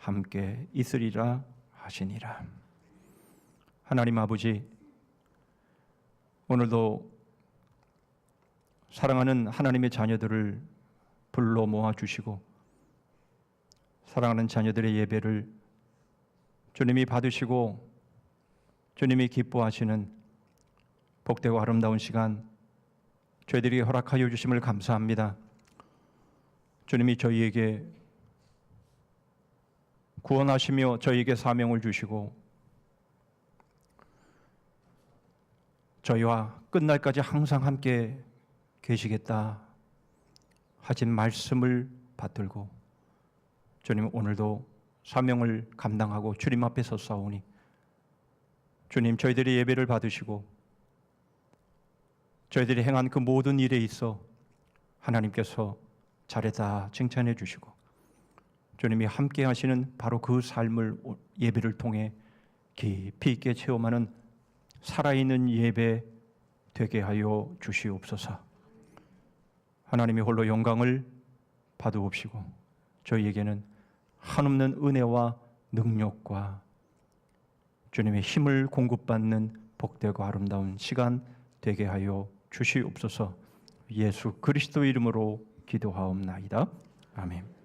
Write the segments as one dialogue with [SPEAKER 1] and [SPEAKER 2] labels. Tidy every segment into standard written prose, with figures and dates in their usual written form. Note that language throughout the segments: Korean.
[SPEAKER 1] 함께 있으리라 하시니라. 하나님 아버지, 오늘도 사랑하는 하나님의 자녀들을 불러 모아 주시고 사랑하는 자녀들의 예배를 주님이 받으시고 주님이 기뻐하시는 복되고 아름다운 시간 저희들이 허락하여 주심을 감사합니다. 주님이 저희에게 구원하시며 저희에게 사명을 주시고 저희와 끝날까지 항상 함께 계시겠다 하신 말씀을 받들고 주님, 오늘도 사명을 감당하고 주님 앞에 섰사오니 주님, 저희들의 예배를 받으시고 저희들이 행한 그 모든 일에 있어 하나님께서 잘했다 칭찬해 주시고 주님이 함께 하시는 바로 그 삶을 예배를 통해 깊이 있게 체험하는 살아있는 예배 되게 하여 주시옵소서. 하나님이 홀로 영광을 받으옵시고 저희에게는 한없는 은혜와 능력과 주님의 힘을 공급받는 복되고 아름다운 시간 되게 하여 주시옵소서. 예수 그리스도 이름으로 기도하옵나이다. 아멘.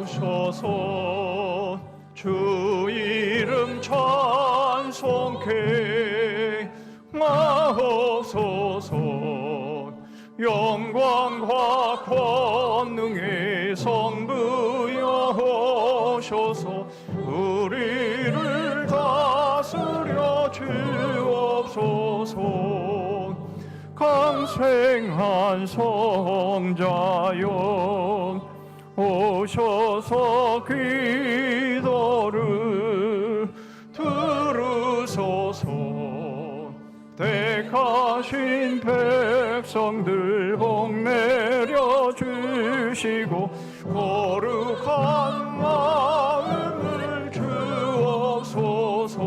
[SPEAKER 1] 오셔서 주 이름 찬송케 하옵소서. 영광과 권능의 성부여 오셔서 우리를 다스려 주옵소서. 강생한 성자여 오셔서 기도를 들으소서. 택하신 백성들 복 내려 주시고 거룩한 마음을 주옵소서.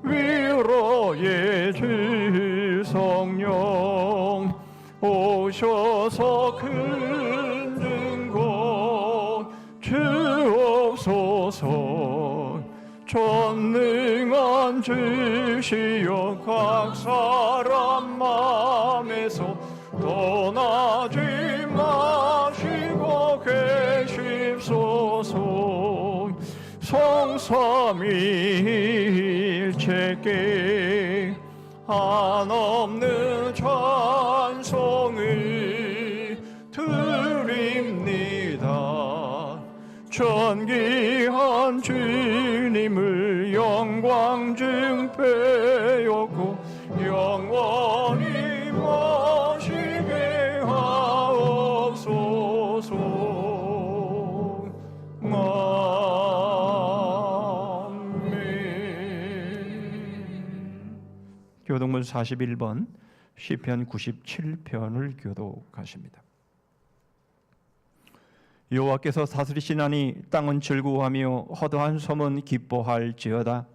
[SPEAKER 1] 위로의 주 성령 오셔서 큰 증거 주옵소서. 전능한 주시여 각 사람 마음에서 떠나지 마시고 계십소서. 성삼위일체께 한없는 찬송을 드립니다. 존귀한 주님을 영광 증배였고 영원히 모시게 하옵소서. 아멘. 교동문 41번 시편 97편을 교독하십니다. 여호와께서 다스리시나니 땅은 즐거워하며 허다한 섬은 기뻐할지어다.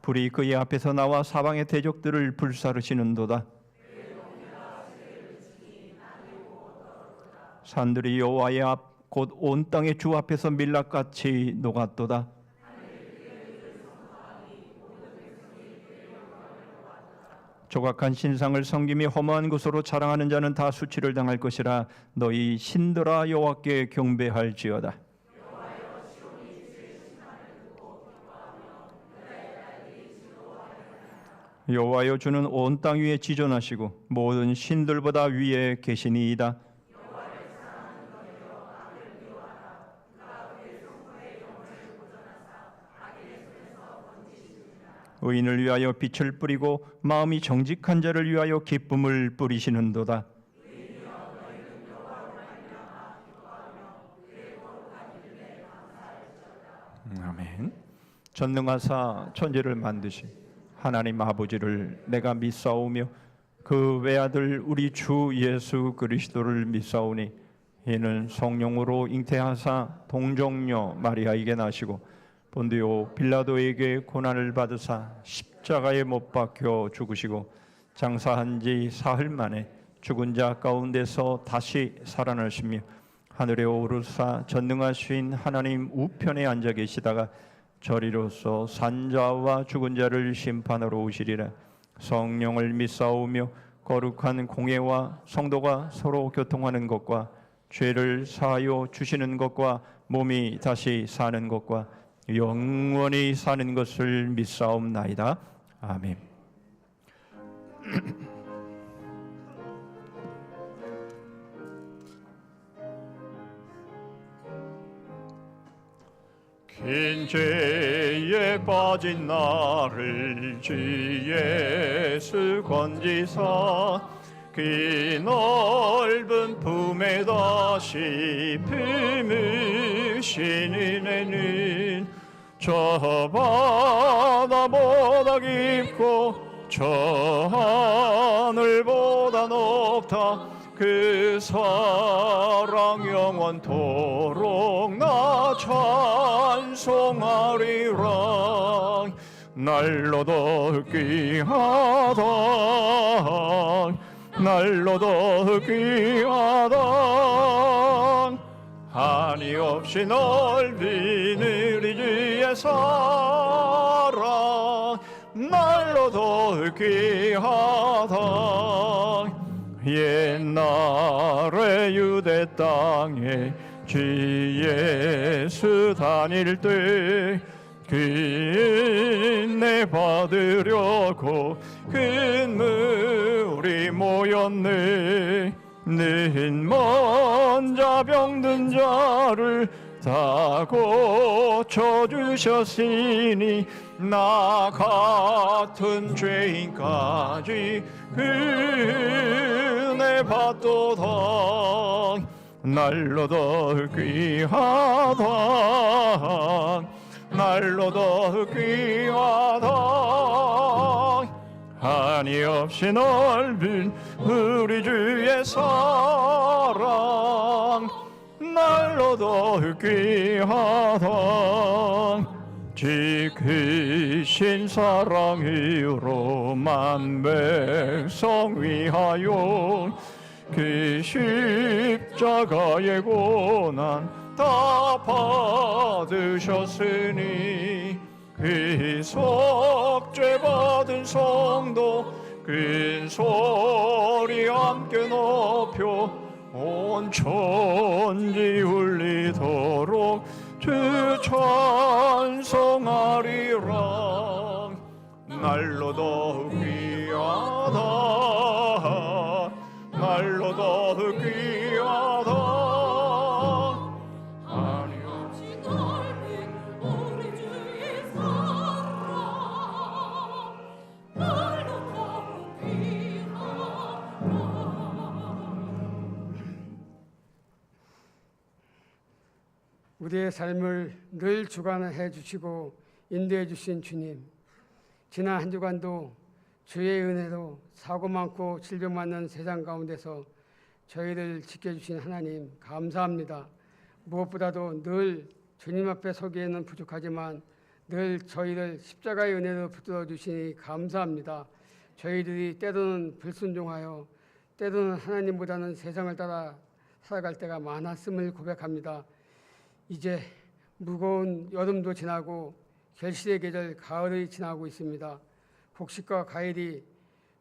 [SPEAKER 1] 불이 그의 앞에서 나와 사방의 대적들을 불사르시는도다. 산들이 여호와의 앞 곧 온 땅의 주 앞에서 밀랍같이 녹았도다. 조각한 신상을 섬기며 허무한 것으로 자랑하는 자는 다 수치를 당할 것이라. 너희 신들아 여호와께 경배할지어다. 여호와여, 주는 온 땅 위에 지존하시고 모든 신들보다 위에 계시니이다. 의인을 위하여 빛을 뿌리고 마음이 정직한 자를 위하여 기쁨을 뿌리시는도다. 아멘. 전능하사 천지를 만드신 하나님 아버지를 내가 믿사오며 그 외아들 우리 주 예수 그리스도를 믿사오니 이는 성령으로 잉태하사 동정녀 마리아에게 나시고 본디오 빌라도에게 고난을 받으사 십자가에 못 박혀 죽으시고 장사한 지 사흘 만에 죽은 자 가운데서 다시 살아나시며 하늘에 오르사 전능하신 하나님 우편에 앉아 계시다가 저리로서 산자와 죽은 자를 심판하러 오시리라. 성령을 믿사오며 거룩한 공예와 성도가 서로 교통하는 것과 죄를 사하여 주시는 것과 몸이 다시 사는 것과 영원히 사는 것을 믿사옵나이다. 아멘. 긴 죄에 빠진 나를 주 예수 건지사 그 넓은 품에 다시 품으신 은혜는 저 바다보다 깊고 저 하늘보다 높다. 그 사랑 영원토록 나 찬송하리라. 날로도 귀하다 날로도 귀하다. 한이 없이 넓은 우리 주의 사랑 날로도 귀하다. 옛날에 유대 땅에 주 예수 다닐 때 그 은혜 받으려고 큰 무리 모였네. 는 먼저 병든 자를 다 고쳐주셨으니 나 같은 죄인까지 은혜 받도다. 날로도 귀하다 날로도 귀하다. 한이 없이 넓은 우리 주의 사랑 날로도 귀하다. 지크신 사랑으로 만 백성 위하여 그 십자가의 고난 다 받으셨으니 그 속죄 받은 성도 큰 소리 함께 높여 온 천지 울리도록 주 찬송하리라. 날로도 귀하다 날로도 귀하다.
[SPEAKER 2] 우리의 삶을 늘 주관해 주시고 인도해 주신 주님, 지난 한 주간도 주의 은혜로 사고 많고 질병 많은 세상 가운데서 저희를 지켜주신 하나님 감사합니다. 무엇보다도 늘 주님 앞에 서기에는 부족하지만 늘 저희를 십자가의 은혜로 붙들어 주시니 감사합니다. 저희들이 때로는 불순종하여 때로는 하나님보다는 세상을 따라 살아갈 때가 많았음을 고백합니다. 이제 무거운 여름도 지나고 결실의 계절 가을이 지나고 있습니다. 곡식과 과일이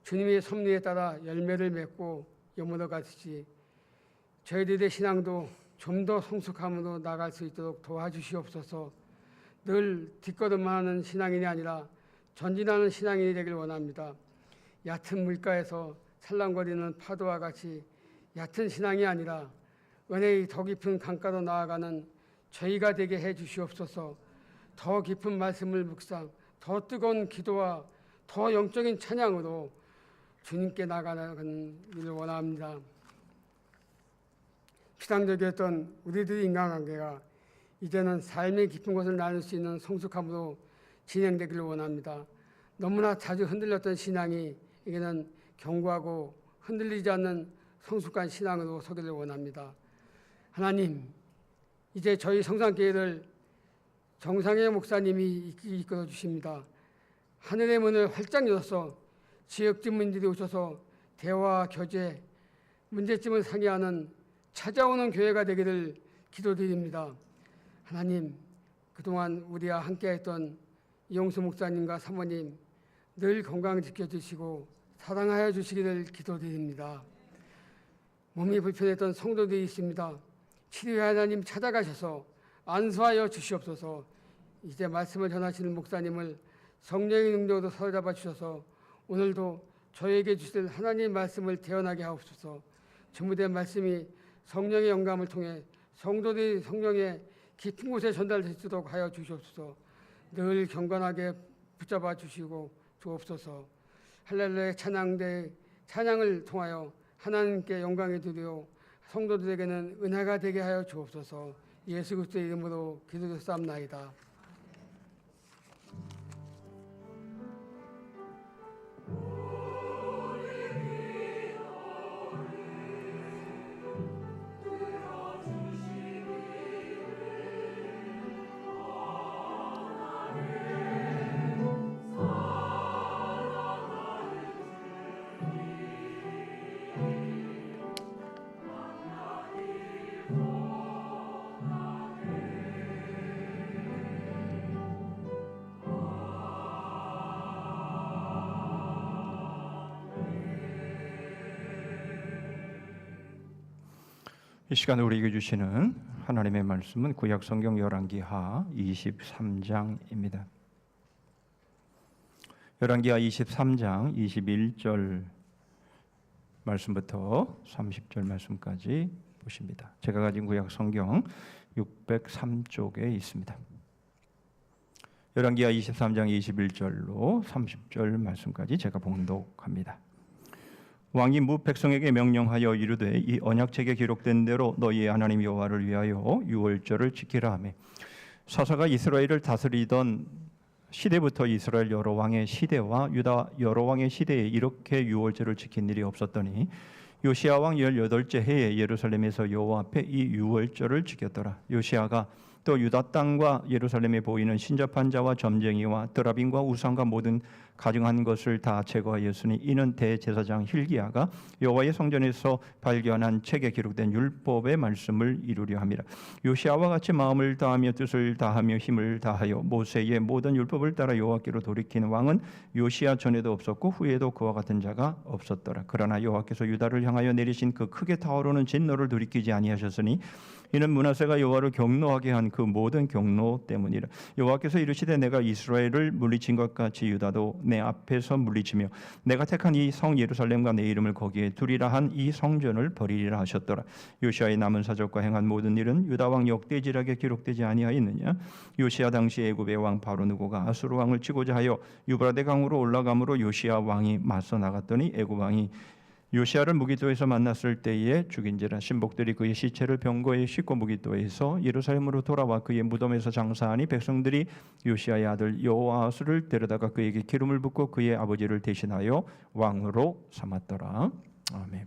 [SPEAKER 2] 주님의 섭리에 따라 열매를 맺고 여물어 가듯이 저희들의 신앙도 좀 더 성숙함으로 나아갈 수 있도록 도와주시옵소서. 늘 뒷걸음하는 신앙인이 아니라 전진하는 신앙인이 되길 원합니다. 얕은 물가에서 살랑거리는 파도와 같이 얕은 신앙이 아니라 은혜의 더 깊은 강가로 나아가는 저희가 되게 해 주시옵소서. 더 깊은 말씀을 묵상, 더 뜨거운 기도와 더 영적인 찬양으로 주님께 나가는 일을 원합니다. 피상적이었던 우리들의 인간관계가 이제는 삶의 깊은 곳을 나눌 수 있는 성숙함으로 진행되기를 원합니다. 너무나 자주 흔들렸던 신앙이 이제는 견고하고 흔들리지 않는 성숙한 신앙으로 서기를 원합니다. 하나님, 이제 저희 성산교회를 정상의 목사님이 이끌어 주십니다. 하늘의 문을 활짝 열어서 지역 주민들이 오셔서 대화, 교제, 문제점을 상의하는 찾아오는 교회가 되기를 기도드립니다. 하나님, 그동안 우리와 함께했던 이용수 목사님과 사모님 늘 건강 지켜주시고 사랑하여 주시기를 기도드립니다. 몸이 불편했던 성도들이 있습니다. 치료의 하나님 찾아가셔서 안수하여 주시옵소서. 이제 말씀을 전하시는 목사님을 성령의 능력으로 사로잡아 주셔서 오늘도 저에게 주실 하나님 말씀을 태어나게 하옵소서. 전무된 말씀이 성령의 영감을 통해 성도들이 성령의 깊은 곳에 전달될 수 있도록 하여 주시옵소서. 늘 경건하게 붙잡아 주시고 주옵소서. 할렐루야 찬양을 통하여 하나님께 영광이 드리오 성도들에게는 은혜가 되게 하여 주옵소서. 예수 그리스도의 이름으로 기도드렸사옵나이다.
[SPEAKER 1] 이 시간에 우리에게 주시는 하나님의 말씀은 구약 성경 열왕기하 23장입니다. 열왕기하 23장 21절 말씀부터 30절 말씀까지 보십니다. 제가 가진 구약 성경 603쪽에 있습니다. 열왕기하 23장 21절로 30절 말씀까지 제가 봉독합니다. 왕이 무 백성에게 명령하여 이르되 이 언약책에 기록된 대로 너희의 하나님 여호와를 위하여 유월절을 지키라 하며 사사가 이스라엘을 다스리던 시대부터 이스라엘 여러 왕의 시대와 유다 여러 왕의 시대에 이렇게 유월절을 지킨 일이 없었더니 요시야 왕 18째 해에 예루살렘에서 여호와 앞에 이 유월절을 지켰더라. 요시야가 또 유다 땅과 예루살렘에 보이는 신접한 자와 점쟁이와 드라빔과 우상과 모든 가증한 것을 다 제거하였으니 이는 대제사장 hil기야가 여호와의 성전에서 발견한 책에 기록된 율법의 말씀을 이루려 함이라. 요시야와 같이 마음을 다하며 뜻을 다하며 힘을 다하여 모세의 모든 율법을 따라 여호와께로 돌이킨 왕은 요시야 전에도 없었고 후에도 그와 같은 자가 없었더라. 그러나 여호와께서 유다를 향하여 내리신 그 크게 타오르는 진노를 돌이키지 아니하셨으니 이는 므낫세가 여호와를 경노하게 한 그 모든 경노 때문이라. 여호와께서 이르시되 내가 이스라엘을 물리친 것 같이 유다도 내 앞에서 물리치며 내가 택한 이 성 예루살렘과 내 이름을 거기에 두리라 한 이 성전을 버리리라 하셨더라. 요시야의 남은 사적과 행한 모든 일은 유다 왕 역대지락에 기록되지 아니하였느냐? 요시야 당시 애굽의 왕 바로느고가 아수르 왕을 치고자 하여 유브라데 강으로 올라감으로 요시야 왕이 맞서 나갔더니 애굽 왕이 요시야를 무기도에서 만났을 때에 죽인지라. 신복들이 그의 시체를 병거에 싣고 무기도에서 예루살렘으로 돌아와 그의 무덤에서 장사하니 백성들이 요시야의 아들 여호아스를 데려다가 그에게 기름을 붓고 그의 아버지를 대신하여 왕으로 삼았더라. 아멘.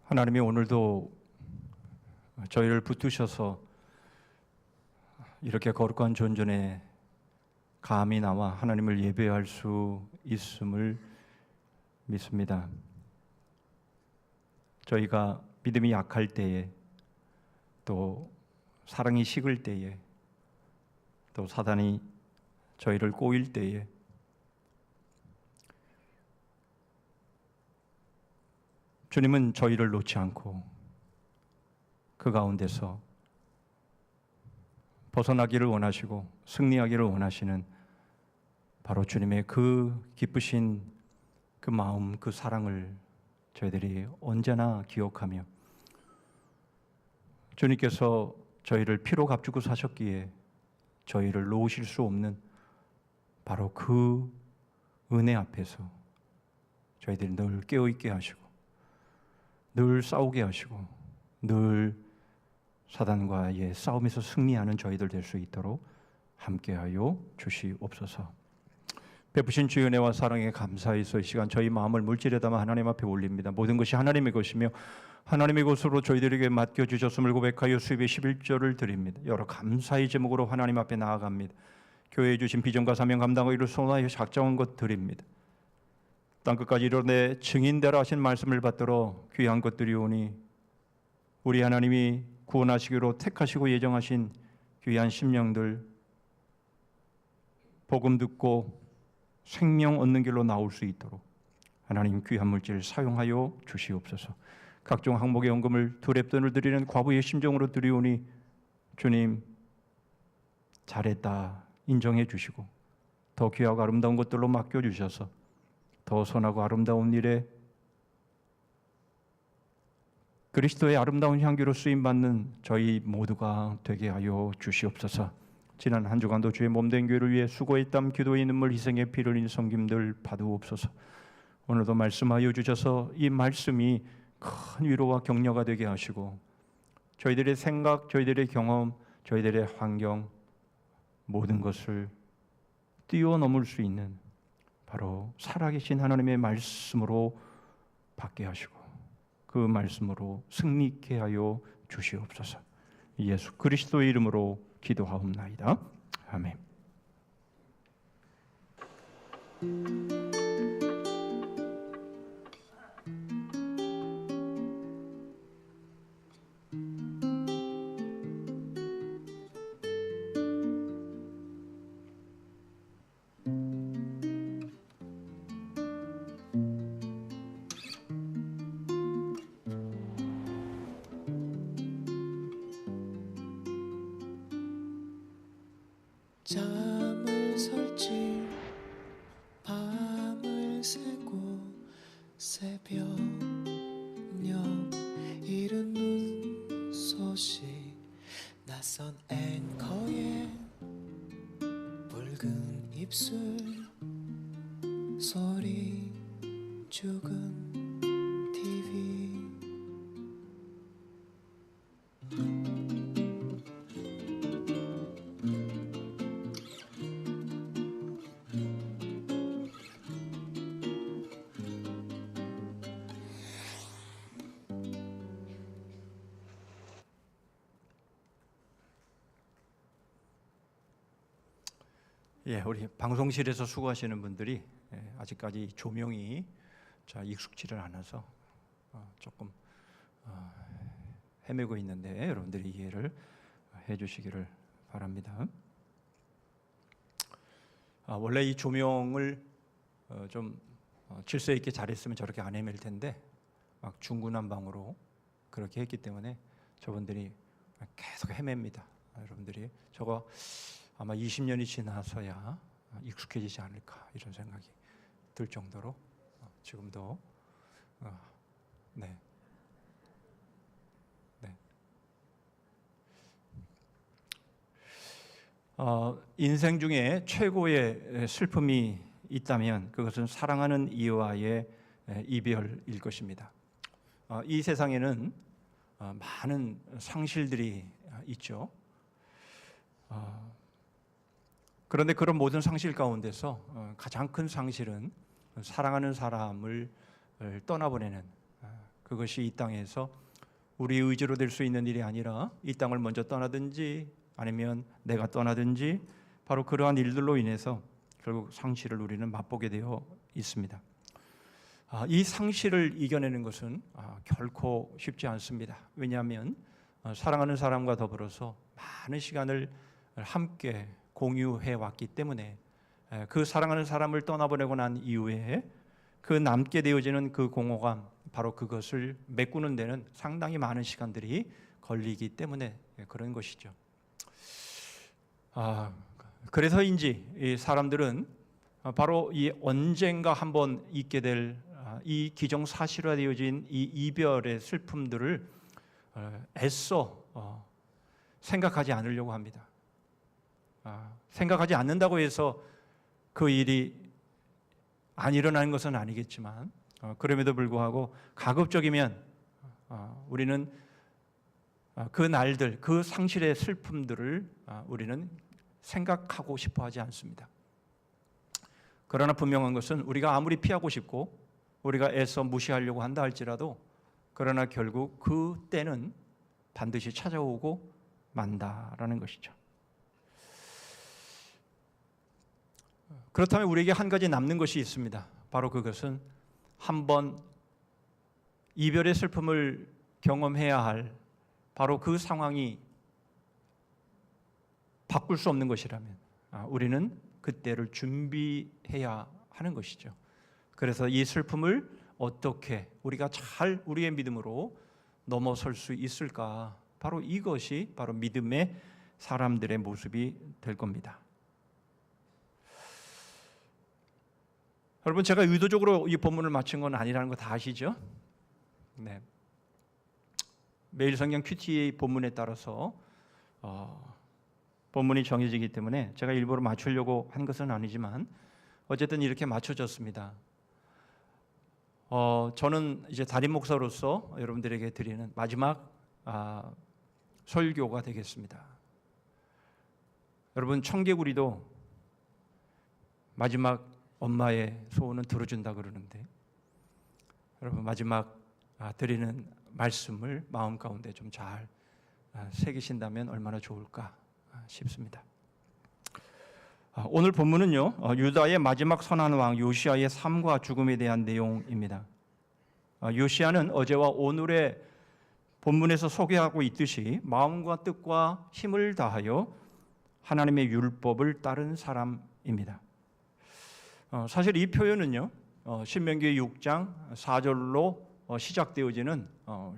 [SPEAKER 1] 하나님이 오늘도 저희를 붙드셔서 이렇게 거룩한 존전에 감히 나와 하나님을 예배할 수 있음을 믿습니다. 저희가 믿음이 약할 때에, 또 사랑이 식을 때에, 또 사단이 저희를 꼬일 때에 주님은 저희를 놓지 않고 그 가운데서 벗어나기를 원하시고 승리하기를 원하시는 바로 주님의 그 기쁘신 그 마음, 그 사랑을 저희들이 언제나 기억하며 주님께서 저희를 피로 값주고 사셨기에 저희를 놓으실 수 없는 바로 그 은혜 앞에서 저희들이 늘 깨어있게 하시고 늘 싸우게 하시고 늘 사단과의 싸움에서 승리하는 저희들 될 수 있도록 함께하여 주시옵소서. 베푸신 주의 은혜와 사랑에 감사해서 이 시간 저희 마음을 물질에 담아 하나님 앞에 올립니다. 모든 것이 하나님의 것이며 하나님의 것으로 저희들에게 맡겨주셨음을 고백하여 수입의 11조를 드립니다. 여러 감사의 제목으로 하나님 앞에 나아갑니다. 교회에 주신 비전과 사명 감당하여 이를 소원하여 작정한 것 드립니다. 땅끝까지 이르내 증인되라 하신 말씀을 받들어 귀한 것들이 오니 우리 하나님이 구원하시기로 택하시고 예정하신 귀한 심령들 복음 듣고 생명 얻는 길로 나올 수 있도록 하나님 귀한 물질 사용하여 주시옵소서. 각종 항목의 헌금을 두 렙돈을 드리는 과부의 심정으로 드리오니 주님 잘했다 인정해 주시고 더 귀하고 아름다운 것들로 맡겨주셔서 더 선하고 아름다운 일에 그리스도의 아름다운 향기로 쓰임받는 저희 모두가 되게 하여 주시옵소서. 지난 한 주간도 주의 몸된 교회를 위해 수고의 땀, 기도의 눈물, 희생의 피를 흘린 섬김들 받으옵소서. 오늘도 말씀하여 주셔서 이 말씀이 큰 위로와 격려가 되게 하시고 저희들의 생각, 저희들의 경험, 저희들의 환경 모든 것을 뛰어넘을 수 있는 바로 살아계신 하나님의 말씀으로 받게 하시고 그 말씀으로 승리케 하여 주시옵소서. 예수 그리스도의 이름으로 기도하옵나이다. 아멘.
[SPEAKER 3] 잠을 설치 밤을 새고 새벽녘 이른 눈 소식 낯선 앵커의 붉은 입술 소리 죽은 TV
[SPEAKER 1] 우리 방송실에서 수고하시는 분들이 아직까지 조명이 익숙지를 않아서 조금 헤매고 있는데 여러분들이 이해를 해주시기를 바랍니다. 원래 이 조명을 좀 질서 있게 잘했으면 저렇게 안 헤맬 텐데 막 중구난방으로 그렇게 했기 때문에 저분들이 계속 헤맵니다. 여러분들이 저거 아마 20년이 지나서야 익숙해지지 않을까 이런 생각이 들 정도로 지금도 인생 중에 최고의 슬픔이 있다면 그것은 사랑하는 이와의 이별일 것입니다. 이 세상에는 많은 상실들이 있죠. 그런데 그런 모든 상실 가운데서 가장 큰 상실은 사랑하는 사람을 떠나보내는 그것이 이 땅에서 우리의 의지로 될 수 있는 일이 아니라 이 땅을 먼저 떠나든지 아니면 내가 떠나든지 바로 그러한 일들로 인해서 결국 상실을 우리는 맛보게 되어 있습니다. 이 상실을 이겨내는 것은 결코 쉽지 않습니다. 왜냐하면 사랑하는 사람과 더불어서 많은 시간을 함께 공유해 왔기 때문에 그 사랑하는 사람을 떠나보내고 난 이후에 그 남게 되어지는 그 공허감, 바로 그것을 메꾸는 데는 상당히 많은 시간들이 걸리기 때문에 그런 것이죠. 그래서인지 이 사람들은 바로 이 언젠가 한번 있게 될 이 기정사실화되어진 이 이별의 슬픔들을 애써 생각하지 않으려고 합니다. 생각하지 않는다고 해서 그 일이 안 일어나는 것은 아니겠지만 그럼에도 불구하고 가급적이면 우리는 그 날들, 그 상실의 슬픔들을 우리는 생각하고 싶어 하지 않습니다. 그러나 분명한 것은 우리가 아무리 피하고 싶고 우리가 애써 무시하려고 한다 할지라도 그러나 결국 그 때는 반드시 찾아오고 만다라는 것이죠. 그렇다면 우리에게 한 가지 남는 것이 있습니다. 바로 그것은 한번 이별의 슬픔을 경험해야 할 바로 그 상황이 바꿀 수 없는 것이라면 우리는 그때를 준비해야 하는 것이죠. 그래서 이 슬픔을 어떻게 우리가 잘 우리의 믿음으로 넘어설 수 있을까? 바로 이것이 바로 믿음의 사람들의 모습이 될 겁니다. 여러분, 제가 의도적으로 이 본문을 맞춘 건 아니라는 거 다 아시죠? 네. 매일 성경 큐티 본문에 따라서 본문이 정해지기 때문에 제가 일부러 맞추려고 한 것은 아니지만 어쨌든 이렇게 맞춰졌습니다. 저는 이제 담임 목사로서 여러분들에게 드리는 마지막 설교가 되겠습니다. 여러분, 청개구리도 마지막 엄마의 소원은 들어준다 그러는데 여러분 마지막 드리는 말씀을 마음 가운데 좀 잘 새기신다면 얼마나 좋을까 싶습니다. 오늘 본문은요, 유다의 마지막 선한 왕 요시아의 삶과 죽음에 대한 내용입니다. 요시아는 어제와 오늘의 본문에서 소개하고 있듯이 마음과 뜻과 힘을 다하여 하나님의 율법을 따른 사람입니다. 사실 이 표현은요, 신명기 6장 4절로 시작되어지는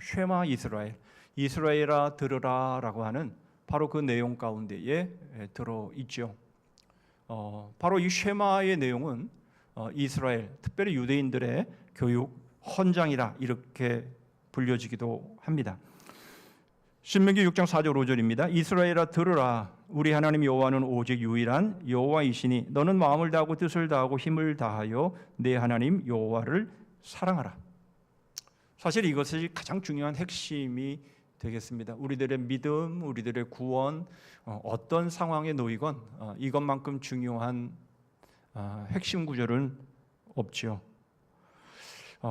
[SPEAKER 1] 쉐마 이스라엘, 이스라엘아 들으라라고 하는 바로 그 내용 가운데에 들어있죠. 바로 이 쉐마의 내용은 이스라엘, 특별히 유대인들의 교육 헌장이라 이렇게 불려지기도 합니다. 신명기 6장 4절 5절입니다. 이스라엘아 들으라, 우리 하나님 여호와는 오직 유일한 여호와이시니 너는 마음을 다하고 뜻을 다하고 힘을 다하여 내 하나님 여호와를 사랑하라. 사실 이것이 가장 중요한 핵심이 되겠습니다. 우리들의 믿음, 우리들의 구원, 어떤 상황에 놓이건 이것만큼 중요한 핵심 구절은 없죠.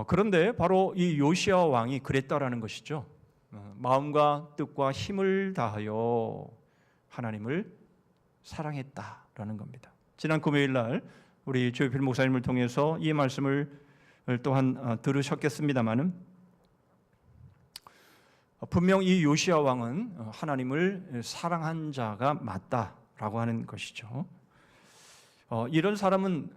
[SPEAKER 1] 그런데 바로 이 요시아 왕이 그랬다라는 것이죠. 마음과 뜻과 힘을 다하여 하나님을 사랑했다라는 겁니다. 지난 금요일 날 우리 조필 목사님을 통해서 이 말씀을 또한 들으셨겠습니다마는 분명 이 요시아 왕은 하나님을 사랑한 자가 맞다라고 하는 것이죠. 이런 사람은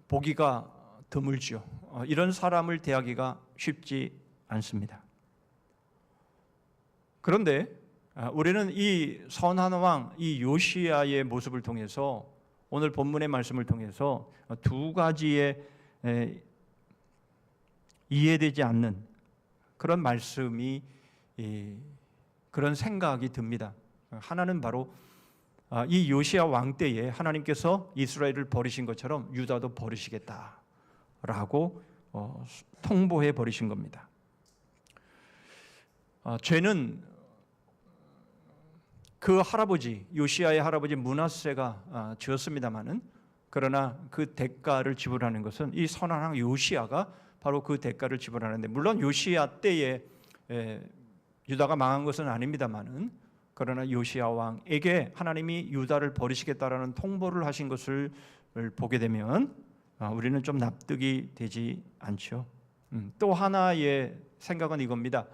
[SPEAKER 1] 보기가 드물죠. 이런 사람을 대하기가 쉽지 않습니다. 그런데 우리는 이 선한 왕, 이 요시아의 모습을 통해서 오늘 본문의 말씀을 통해서 두 가지의 이해되지 않는 그런 말씀이 그런 생각이 듭니다. 하나는 바로 이 요시아 왕 때에 하나님께서 이스라엘을 버리신 것처럼 유다도 버리시겠다라고 통보해 버리신 겁니다. 죄는 그 할아버지 요시아의 할아버지 므낫세가 지었습니다마는 그러나 그 대가를 지불하는 것은 이 선한 왕 요시아가 바로 그 대가를 지불하는데, 물론 요시야 때에 유다가 망한 것은 아닙니다만은, 그러나 요시야 왕에게 하나님이 유다를 버리시겠다라는 통보를 하신 것을 보게 되면 우리는 좀 납득이 되지 않죠. 또 하나의 생각은 이겁니다.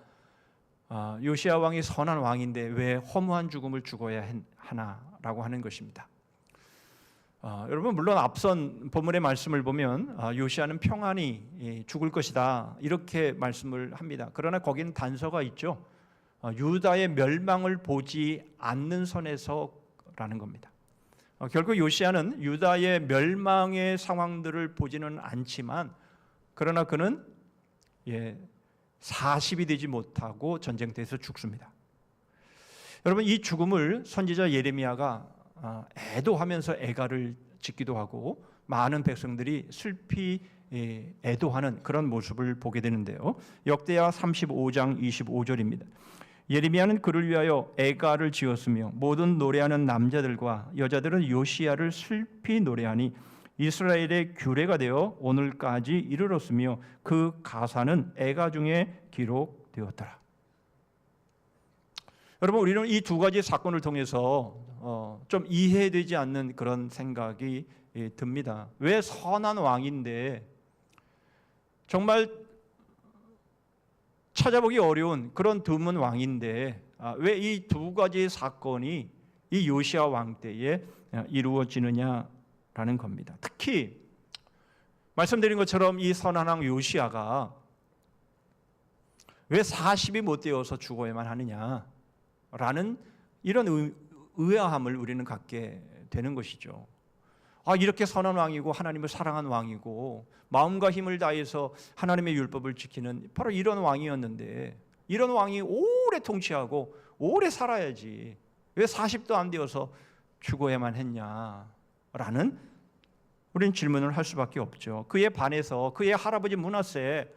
[SPEAKER 1] 요시야 왕이 선한 왕인데 왜 허무한 죽음을 죽어야 하나라고 하는 것입니다. 여러분, 물론 앞선 본문의 말씀을 보면 요시야는 평안히 죽을 것이다 이렇게 말씀을 합니다. 그러나 거기는 단서가 있죠. 유다의 멸망을 보지 않는 선에서라는 겁니다. 결국 요시야는 유다의 멸망의 상황들을 보지는 않지만, 그러나 그는 40이 되지 못하고 전쟁터에서 죽습니다. 여러분, 이 죽음을 선지자 예레미야가 애도하면서 애가를 짓기도 하고 많은 백성들이 슬피 애도하는 그런 모습을 보게 되는데요. 역대하 35장 25절입니다. 예레미야는 그를 위하여 애가를 지었으며 모든 노래하는 남자들과 여자들은 요시야를 슬피 노래하니 이스라엘의 규례가 되어 오늘까지 이르렀으며 그 가사는 애가 중에 기록되었더라. 여러분, 우리는 이 두 가지 사건을 통해서 좀 이해되지 않는 그런 생각이 듭니다. 왜 선한 왕인데, 정말 찾아보기 어려운 그런 드문 왕인데 왜 이 두 가지 사건이 이 요시야 왕 때에 이루어지느냐라는 겁니다. 특히 말씀드린 것처럼 이 선한 왕 요시야가 왜 40이 못 되어서 죽어야만 하느냐라는 이런 의아함을 우리는 갖게 되는 것이죠. 이렇게 선한 왕이고 하나님을 사랑한 왕이고 마음과 힘을 다해서 하나님의 율법을 지키는 바로 이런 왕이었는데, 이런 왕이 오래 통치하고 오래 살아야지 왜 40도 안 되어서 죽어야만 했냐라는 우리는 질문을 할 수밖에 없죠. 그에 반해서 그의 할아버지 므낫세,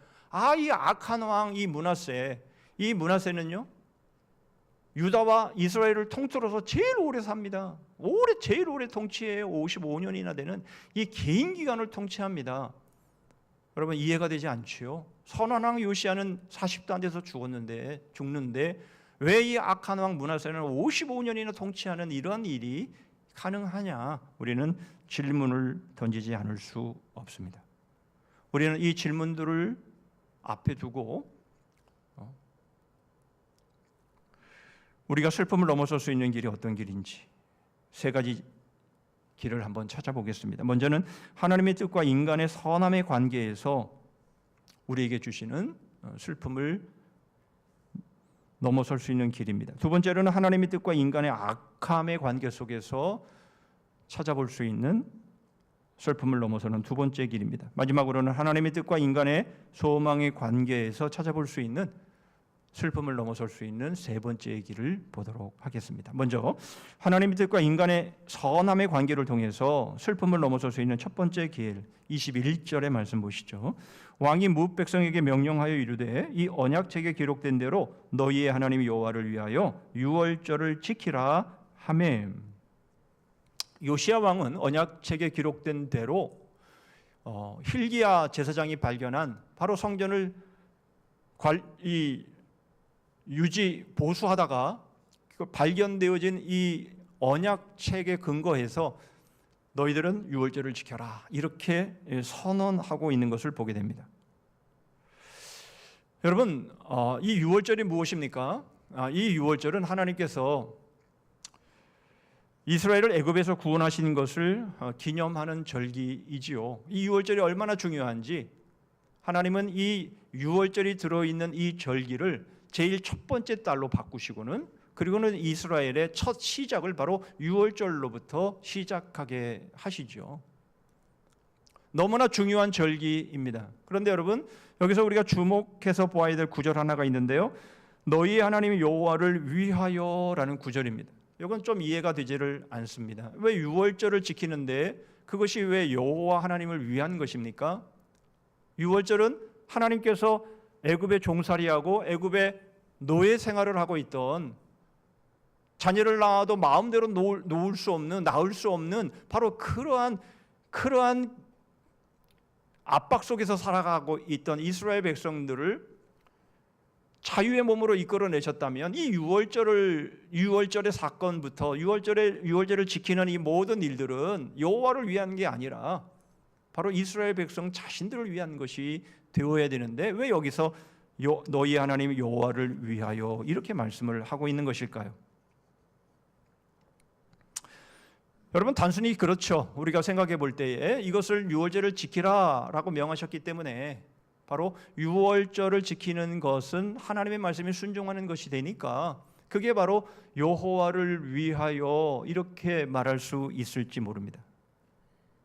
[SPEAKER 1] 이 악한 왕 이 므낫세는요 유다와 이스라엘을 통틀어서 제일 오래 삽니다. 제일 오래 통치해요. 55년이나 되는 이 긴 기간을 통치합니다. 여러분, 이해가 되지 않지요? 선한 왕 요시야는 40도 안 돼서 죽는데 왜 이 악한 왕 므낫세는 55년이나 통치하는 이런 일이 가능하냐? 우리는 질문을 던지지 않을 수 없습니다. 우리는 이 질문들을 앞에 두고 우리가 슬픔을 넘어설 수 있는 길이 어떤 길인지 세 가지 길을 한번 찾아보겠습니다. 먼저는 하나님의 뜻과 인간의 선함의 관계에서 우리에게 주시는 슬픔을 넘어설 수 있는 길입니다. 두 번째로는 하나님의 뜻과 인간의 악함의 관계 속에서 찾아볼 수 있는 슬픔을 넘어서는 두 번째 길입니다. 마지막으로는 하나님의 뜻과 인간의 소망의 관계에서 찾아볼 수 있는 슬픔을 넘어설 수 있는 세 번째 길을 보도록 하겠습니다. 먼저 하나님의 뜻과 인간의 선함의 관계를 통해서 슬픔을 넘어설 수 있는 첫 번째 길, 21절의 말씀 보시죠. 왕이 뭇 백성에게 명령하여 이르되 이 언약책에 기록된 대로 너희의 하나님 여호와를 위하여 유월절을 지키라 하매. 요시야 왕은 언약책에 기록된 대로 hil기야 제사장이 발견한 바로 성전을 유지 보수하다가 발견되어진 이 언약책에 근거해서 너희들은 유월절을 지켜라 이렇게 선언하고 있는 것을 보게 됩니다. 여러분, 이 유월절이 무엇입니까? 이 유월절은 하나님께서 이스라엘을 애굽에서 구원하신 것을 기념하는 절기이지요. 이 유월절이 얼마나 중요한지 하나님은 이 유월절이 들어있는 이 절기를 제일 첫 번째 달로 바꾸시고는, 그리고는 이스라엘의 첫 시작을 바로 유월절로부터 시작하게 하시죠. 너무나 중요한 절기입니다. 그런데 여러분, 여기서 우리가 주목해서 보아야 될 구절 하나가 있는데요. 너희 하나님 여호와를 위하여라는 구절입니다. 이건 좀 이해가 되지를 않습니다. 왜 유월절을 지키는데 그것이 왜 여호와 하나님을 위한 것입니까? 유월절은 하나님께서 애굽에 종살이하고 애굽에 노예 생활을 하고 있던, 자녀를 낳아도 마음대로 낳을 수 없는 바로 그러한 압박 속에서 살아가고 있던 이스라엘 백성들을 자유의 몸으로 이끌어내셨다면 이 유월절의 사건부터 유월절을 지키는 이 모든 일들은 여호와를 위한 게 아니라 바로 이스라엘 백성 자신들을 위한 것이 되어야 되는데 왜 여기서 너희 하나님 여호와를 위하여 이렇게 말씀을 하고 있는 것일까요? 여러분 단순히 그렇죠. 우리가 생각해 볼 때에 이것을 유월절을 지키라라고 명하셨기 때문에 바로 유월절을 지키는 것은 하나님의 말씀에 순종하는 것이 되니까 그게 바로 여호와를 위하여 이렇게 말할 수 있을지 모릅니다.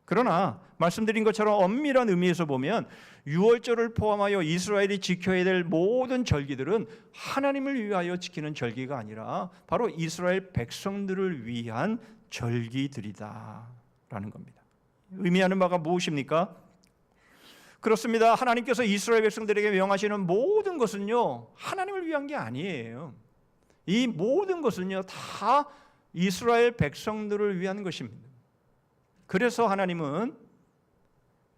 [SPEAKER 1] 그러나 말씀드린 것처럼 엄밀한 의미에서 보면 유월절을 포함하여 이스라엘이 지켜야 될 모든 절기들은 하나님을 위하여 지키는 절기가 아니라 바로 이스라엘 백성들을 위한 절기들이다라는 겁니다. 의미하는 바가 무엇입니까? 그렇습니다. 하나님께서 이스라엘 백성들에게 명하시는 모든 것은요 하나님을 위한 게 아니에요. 이 모든 것은요 다 이스라엘 백성들을 위한 것입니다. 그래서 하나님은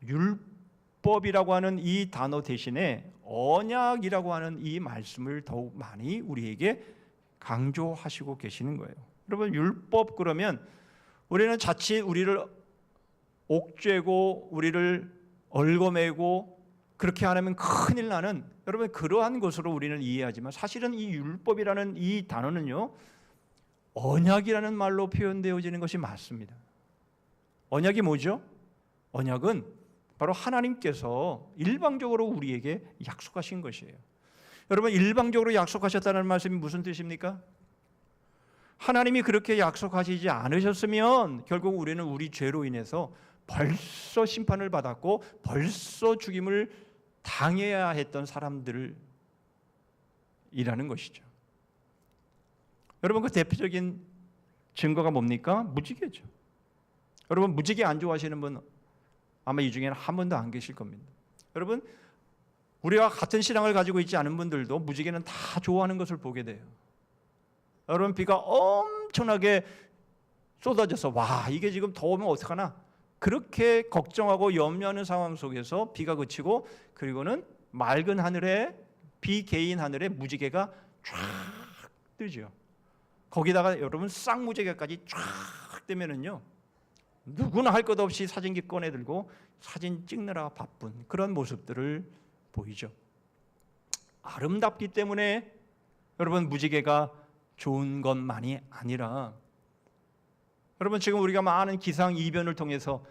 [SPEAKER 1] 율법이라고 하는 이 단어 대신에 언약이라고 하는 이 말씀을 더욱 많이 우리에게 강조하시고 계시는 거예요. 여러분 율법 그러면 우리는 자칫 우리를 옥죄고 우리를 얽어매고 그렇게 안 하면 큰일 나는 여러분 그러한 것으로 우리는 이해하지만 사실은 이 율법이라는 이 단어는요 언약이라는 말로 표현되어지는 것이 맞습니다. 언약이 뭐죠? 언약은 바로 하나님께서 일방적으로 우리에게 약속하신 것이에요. 여러분 일방적으로 약속하셨다는 말씀이 무슨 뜻입니까? 하나님이 그렇게 약속하시지 않으셨으면 결국 우리는 우리 죄로 인해서 벌써 심판을 받았고 벌써 죽임을 당해야 했던 사람들이라는 것이죠. 여러분 그 대표적인 증거가 뭡니까? 무지개죠. 여러분 무지개 안 좋아하시는 분 아마 이 중에는 한 분도 안 계실 겁니다. 여러분 우리와 같은 신앙을 가지고 있지 않은 분들도 무지개는 다 좋아하는 것을 보게 돼요. 여러분 비가 엄청나게 쏟아져서 와 이게 지금 더우면 어떡하나 그렇게 걱정하고 염려하는 상황 속에서 비가 그치고 그리고는 맑은 하늘에 비 개인 하늘에 무지개가 쫙 뜨죠. 거기다가 여러분 쌍무지개까지 쫙 뜨면은요 누구나 할 것 없이 사진기 꺼내 들고 사진 찍느라 바쁜 그런 모습들을 보이죠. 아름답기 때문에 여러분 무지개가 좋은 것만이 아니라 여러분 지금 우리가 많은 기상 이변을 통해서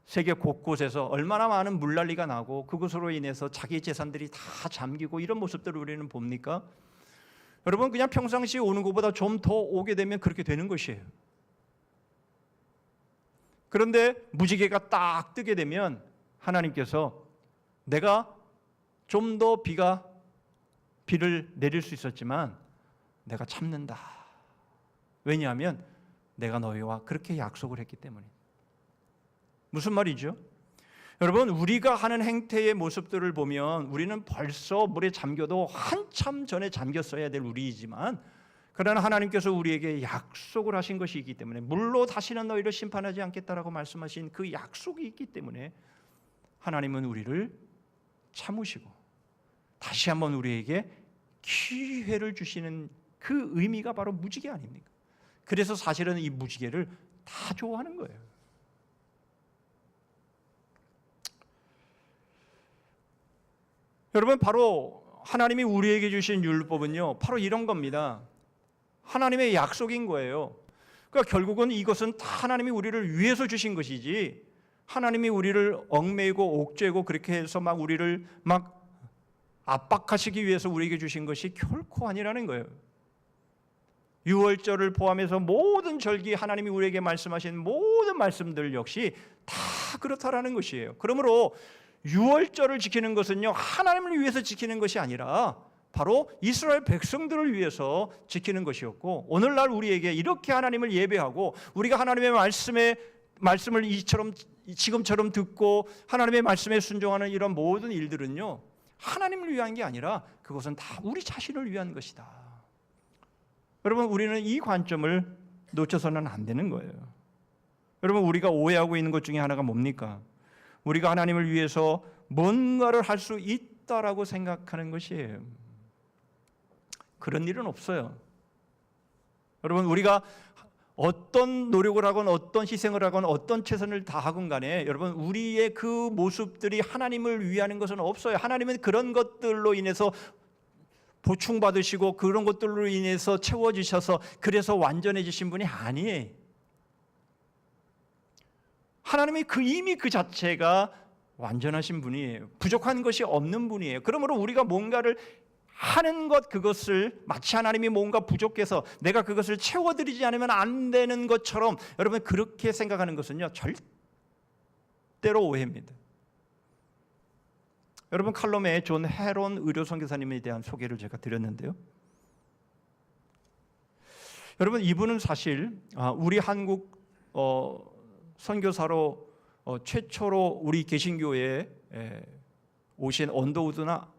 [SPEAKER 1] 세계 곳곳에서 얼마나 많은 물난리가 나고 그것으로 인해서 자기 재산들이 다 잠기고 이런 모습들을 우리는 봅니까? 여러분 그냥 평상시에 오는 것보다 좀 더 오게 되면 그렇게 되는 것이에요. 그런데 무지개가 딱 뜨게 되면 하나님께서 내가 좀 더 비를 내릴 수 있었지만 내가 참는다. 왜냐하면 내가 너희와 그렇게 약속을 했기 때문에. 무슨 말이죠? 여러분 우리가 하는 행태의 모습들을 보면 우리는 벌써 물에 잠겨도 한참 전에 잠겼어야 될 우리이지만 그러나 하나님께서 우리에게 약속을 하신 것이 있기 때문에 물로 다시는 너희를 심판하지 않겠다라고 말씀하신 그 약속이 있기 때문에 하나님은 우리를 참으시고 다시 한번 우리에게 기회를 주시는 그 의미가 바로 무지개 아닙니까? 그래서 사실은 이 무지개를 다 좋아하는 거예요. 여러분 바로 하나님이 우리에게 주신 율법은요 바로 이런 겁니다. 하나님의 약속인 거예요. 그러니까 결국은 이것은 다 하나님이 우리를 위해서 주신 것이지 하나님이 우리를 얽매이고 옥죄고 그렇게 해서 막 우리를 막 압박하시기 위해서 우리에게 주신 것이 결코 아니라는 거예요. 유월절을 포함해서 모든 절기 하나님이 우리에게 말씀하신 모든 말씀들 역시 다 그렇다라는 것이에요. 그러므로 유월절을 지키는 것은요 하나님을 위해서 지키는 것이 아니라 바로 이스라엘 백성들을 위해서 지키는 것이었고 오늘날 우리에게 이렇게 하나님을 예배하고 우리가 하나님의 말씀을 지금처럼 듣고 하나님의 말씀에 순종하는 이런 모든 일들은요 하나님을 위한 게 아니라 그것은 다 우리 자신을 위한 것이다. 여러분 우리는 이 관점을 놓쳐서는 안 되는 거예요. 여러분 우리가 오해하고 있는 것 중에 하나가 뭡니까? 우리가 하나님을 위해서 뭔가를 할 수 있다라고 생각하는 것이에요. 그런 일은 없어요. 여러분, 우리가 어떤 노력을 하건 어떤 희생을 하건 어떤 최선을 다하건 간에 여러분, 우리의 그 모습들이 하나님을 위하는 것은 없어요. 하나님은 그런 것들로 인해서 보충받으시고 그런 것들로 인해서 채워주셔서 그래서 완전해지신 분이 아니에요. 하나님이 이미 그 자체가 완전하신 분이에요. 부족한 것이 없는 분이에요. 그러므로 우리가 뭔가를 하는 것, 그것을 마치 하나님이 뭔가 부족해서 내가 그것을 채워드리지 않으면 안 되는 것처럼 여러분 그렇게 생각하는 것은요, 절대로 오해입니다. 여러분, 칼럼에 존 헤론 의료 선교사님에 대한 소개를 제가 드렸는데요. 여러분, 이분은 사실 우리 한국 선교사로 최초로 우리 개신교에 오신 언더우드나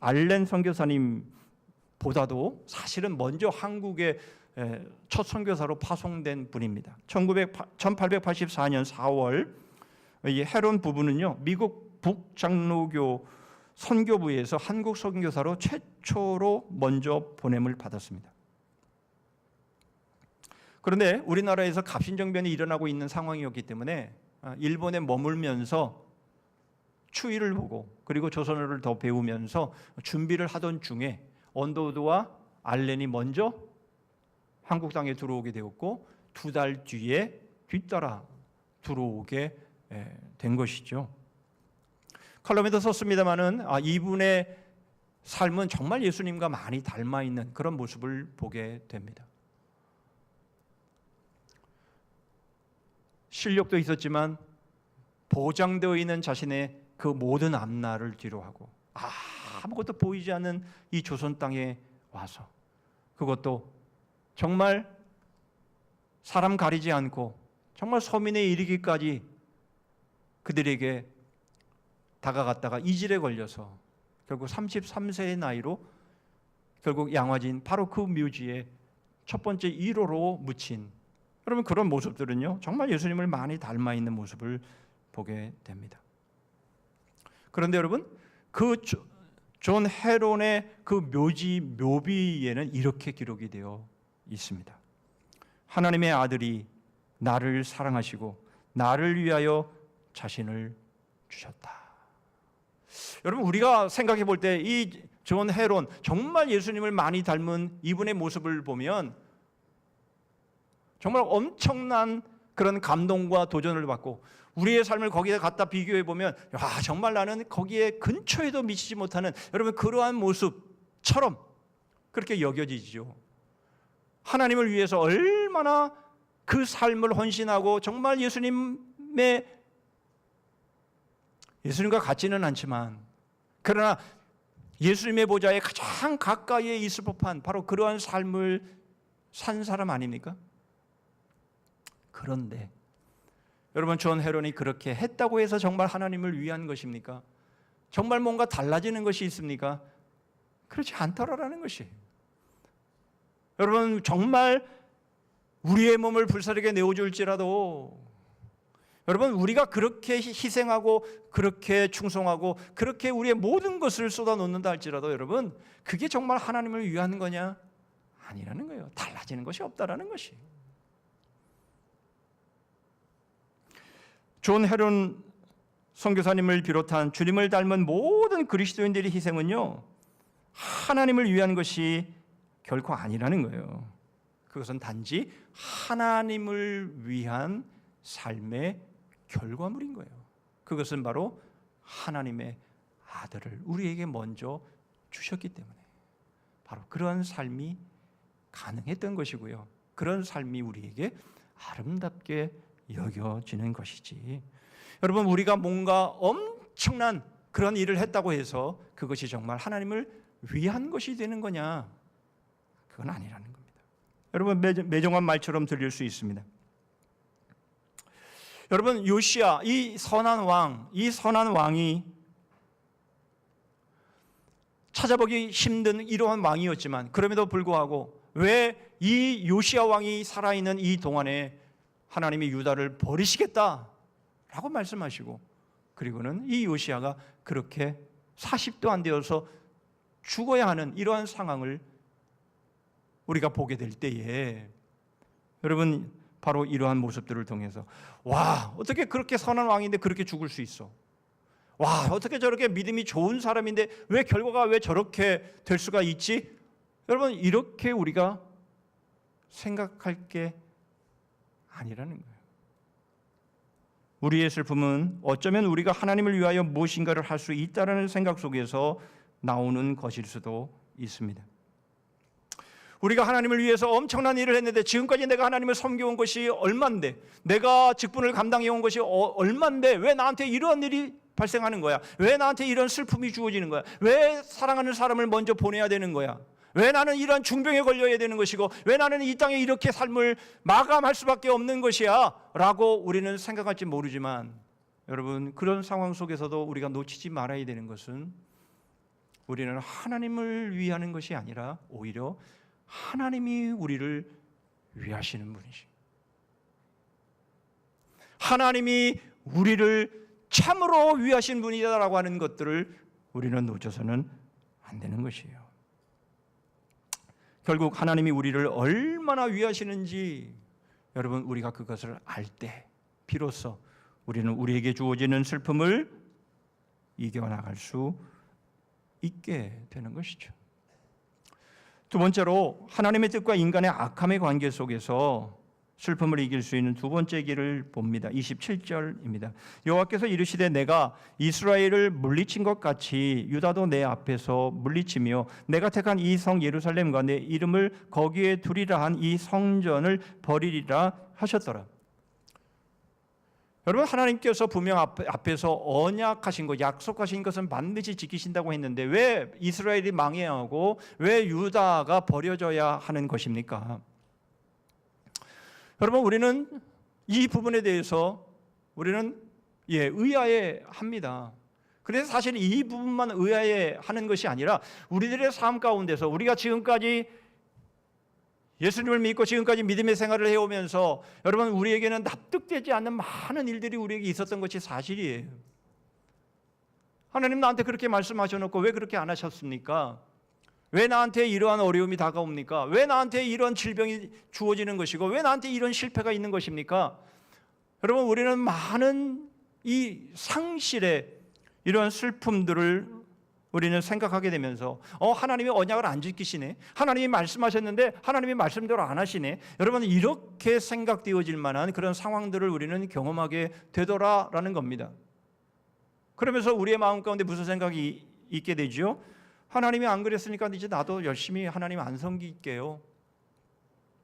[SPEAKER 1] 알렌 선교사님보다도 사실은 먼저 한국의 첫 선교사로 파송된 분입니다. 1884년 4월 이 헤론 부부는요, 미국 북장로교 선교부에서 한국 선교사로 최초로 먼저 보냄을 받았습니다. 그런데 우리나라에서 갑신정변이 일어나고 있는 상황이었기 때문에 일본에 머물면서 추위를 보고 그리고 조선어를 더 배우면서 준비를 하던 중에 언더우드와 알렌이 먼저 한국 땅에 들어오게 되었고 2달 뒤에 뒤따라 들어오게 된 것이죠. 칼럼에도 썼습니다마는 이분의 삶은 정말 예수님과 많이 닮아 있는 그런 모습을 보게 됩니다. 실력도 있었지만 보장되어 있는 자신의 그 모든 앞날을 뒤로하고 아무것도 보이지 않는 이 조선 땅에 와서 그것도 정말 사람 가리지 않고 정말 서민에 이르기까지 그들에게 다가갔다가 이질에 걸려서 결국 33세의 나이로 결국 양화진 바로 그 묘지에 첫 번째 1호로 묻힌, 여러분 그런 모습들은요 정말 예수님을 많이 닮아 있는 모습을 보게 됩니다. 그런데 여러분 그 존 헤론의 그 묘비에는 이렇게 기록이 되어 있습니다. 하나님의 아들이 나를 사랑하시고 나를 위하여 자신을 주셨다. 여러분 우리가 생각해 볼 때 이 존 헤론 정말 예수님을 많이 닮은 이분의 모습을 보면 정말 엄청난 그런 감동과 도전을 받고 우리의 삶을 거기에 갖다 비교해 보면 정말 나는 거기에 근처에도 미치지 못하는 여러분 그러한 모습처럼 그렇게 여겨지죠. 하나님을 위해서 얼마나 그 삶을 헌신하고 정말 예수님과 같지는 않지만 그러나 예수님의 보좌에 가장 가까이에 있을 법한 바로 그러한 삶을 산 사람 아닙니까? 그런데 여러분 존 헤론이 그렇게 했다고 해서 정말 하나님을 위한 것입니까? 정말 뭔가 달라지는 것이 있습니까? 그렇지 않더라라는 것이. 여러분 정말 우리의 몸을 불사르게 내어줄지라도 여러분 우리가 그렇게 희생하고 그렇게 충성하고 그렇게 우리의 모든 것을 쏟아놓는다 할지라도 여러분 그게 정말 하나님을 위한 거냐? 아니라는 거예요. 달라지는 것이 없다라는 것이. 존 헤론 선교사님을 비롯한 주님을 닮은 모든 그리스도인들의 희생은요 하나님을 위한 것이 결코 아니라는 거예요. 그것은 단지 하나님을 위한 삶의 결과물인 거예요. 그것은 바로 하나님의 아들을 우리에게 먼저 주셨기 때문에 바로 그런 삶이 가능했던 것이고요. 그런 삶이 우리에게 아름답게 여겨지는 것이지. 여러분 우리가 뭔가 엄청난 그런 일을 했다고 해서 그것이 정말 하나님을 위한 것이 되는 거냐? 그건 아니라는 겁니다. 여러분 매정한 말처럼 들릴 수 있습니다. 여러분 요시야 이 선한 왕이 찾아보기 힘든 이러한 왕이었지만 그럼에도 불구하고 왜 이 요시야 왕이 살아있는 이 동안에 하나님이 유다를 버리시겠다라고 말씀하시고, 그리고는 이 요시야가 그렇게 40도 안 되어서 죽어야 하는 이러한 상황을 우리가 보게 될 때에, 여러분 바로 이러한 모습들을 통해서 와, 어떻게 그렇게 선한 왕인데 그렇게 죽을 수 있어? 와, 어떻게 저렇게 믿음이 좋은 사람인데 왜 결과가 왜 저렇게 될 수가 있지? 여러분, 이렇게 우리가 생각할 게 아니라는 거예요. 우리의 슬픔은 어쩌면 우리가 하나님을 위하여 무엇인가를 할 수 있다라는 생각 속에서 나오는 것일 수도 있습니다. 우리가 하나님을 위해서 엄청난 일을 했는데, 지금까지 내가 하나님을 섬겨온 것이 얼만데, 내가 직분을 감당해온 것이 얼만데 왜 나한테 이런 일이 발생하는 거야? 왜 나한테 이런 슬픔이 주어지는 거야? 왜 사랑하는 사람을 먼저 보내야 되는 거야? 왜 나는 이런 중병에 걸려야 되는 것이고, 왜 나는 이 땅에 이렇게 삶을 마감할 수밖에 없는 것이야? 라고 우리는 생각할지 모르지만, 여러분, 그런 상황 속에서도 우리가 놓치지 말아야 되는 것은, 우리는 하나님을 위하는 것이 아니라 오히려 하나님이 우리를 위하시는 분이시, 하나님이 우리를 참으로 위하신 분이다라고 하는 것들을 우리는 놓쳐서는 안 되는 것이에요. 결국 하나님이 우리를 얼마나 위하시는지, 여러분, 우리가 그것을 알 때 비로소 우리는 우리에게 주어지는 슬픔을 이겨나갈 수 있게 되는 것이죠. 두 번째로, 하나님의 뜻과 인간의 악함의 관계 속에서 슬픔을 이길 수 있는 두 번째 길을 봅니다. 27절입니다. 여호와께서 이르시되 내가 이스라엘을 물리친 것 같이 유다도 내 앞에서 물리치며 내가 택한 이 성 예루살렘과 내 이름을 거기에 두리라 한 이 성전을 버리리라 하셨더라. 여러분, 하나님께서 분명 앞에서 언약하신 것, 약속하신 것은 반드시 지키신다고 했는데 왜 이스라엘이 망해야 하고 왜 유다가 버려져야 하는 것입니까? 여러분, 우리는 이 부분에 대해서 우리는 의아해합니다. 그래서 사실 이 부분만 의아해하는 것이 아니라 우리들의 삶 가운데서 우리가 지금까지 예수님을 믿고 지금까지 믿음의 생활을 해오면서 여러분, 우리에게는 납득되지 않는 많은 일들이 우리에게 있었던 것이 사실이에요. 하나님 나한테 그렇게 말씀하셔놓고 왜 그렇게 안 하셨습니까? 왜 나한테 이러한 어려움이 다가옵니까? 왜 나한테 이런 질병이 주어지는 것이고 왜 나한테 이런 실패가 있는 것입니까? 여러분, 우리는 많은 이 상실의 이런 슬픔들을 우리는 생각하게 되면서 하나님이 언약을 안 지키시네, 하나님이 말씀하셨는데 하나님이 말씀대로 안 하시네, 여러분, 이렇게 생각되어질 만한 그런 상황들을 우리는 경험하게 되더라라는 겁니다. 그러면서 우리의 마음 가운데 무슨 생각이 있게 되죠? 하나님이 안 그랬으니까 이제 나도 열심히 하나님 안 섬길게요,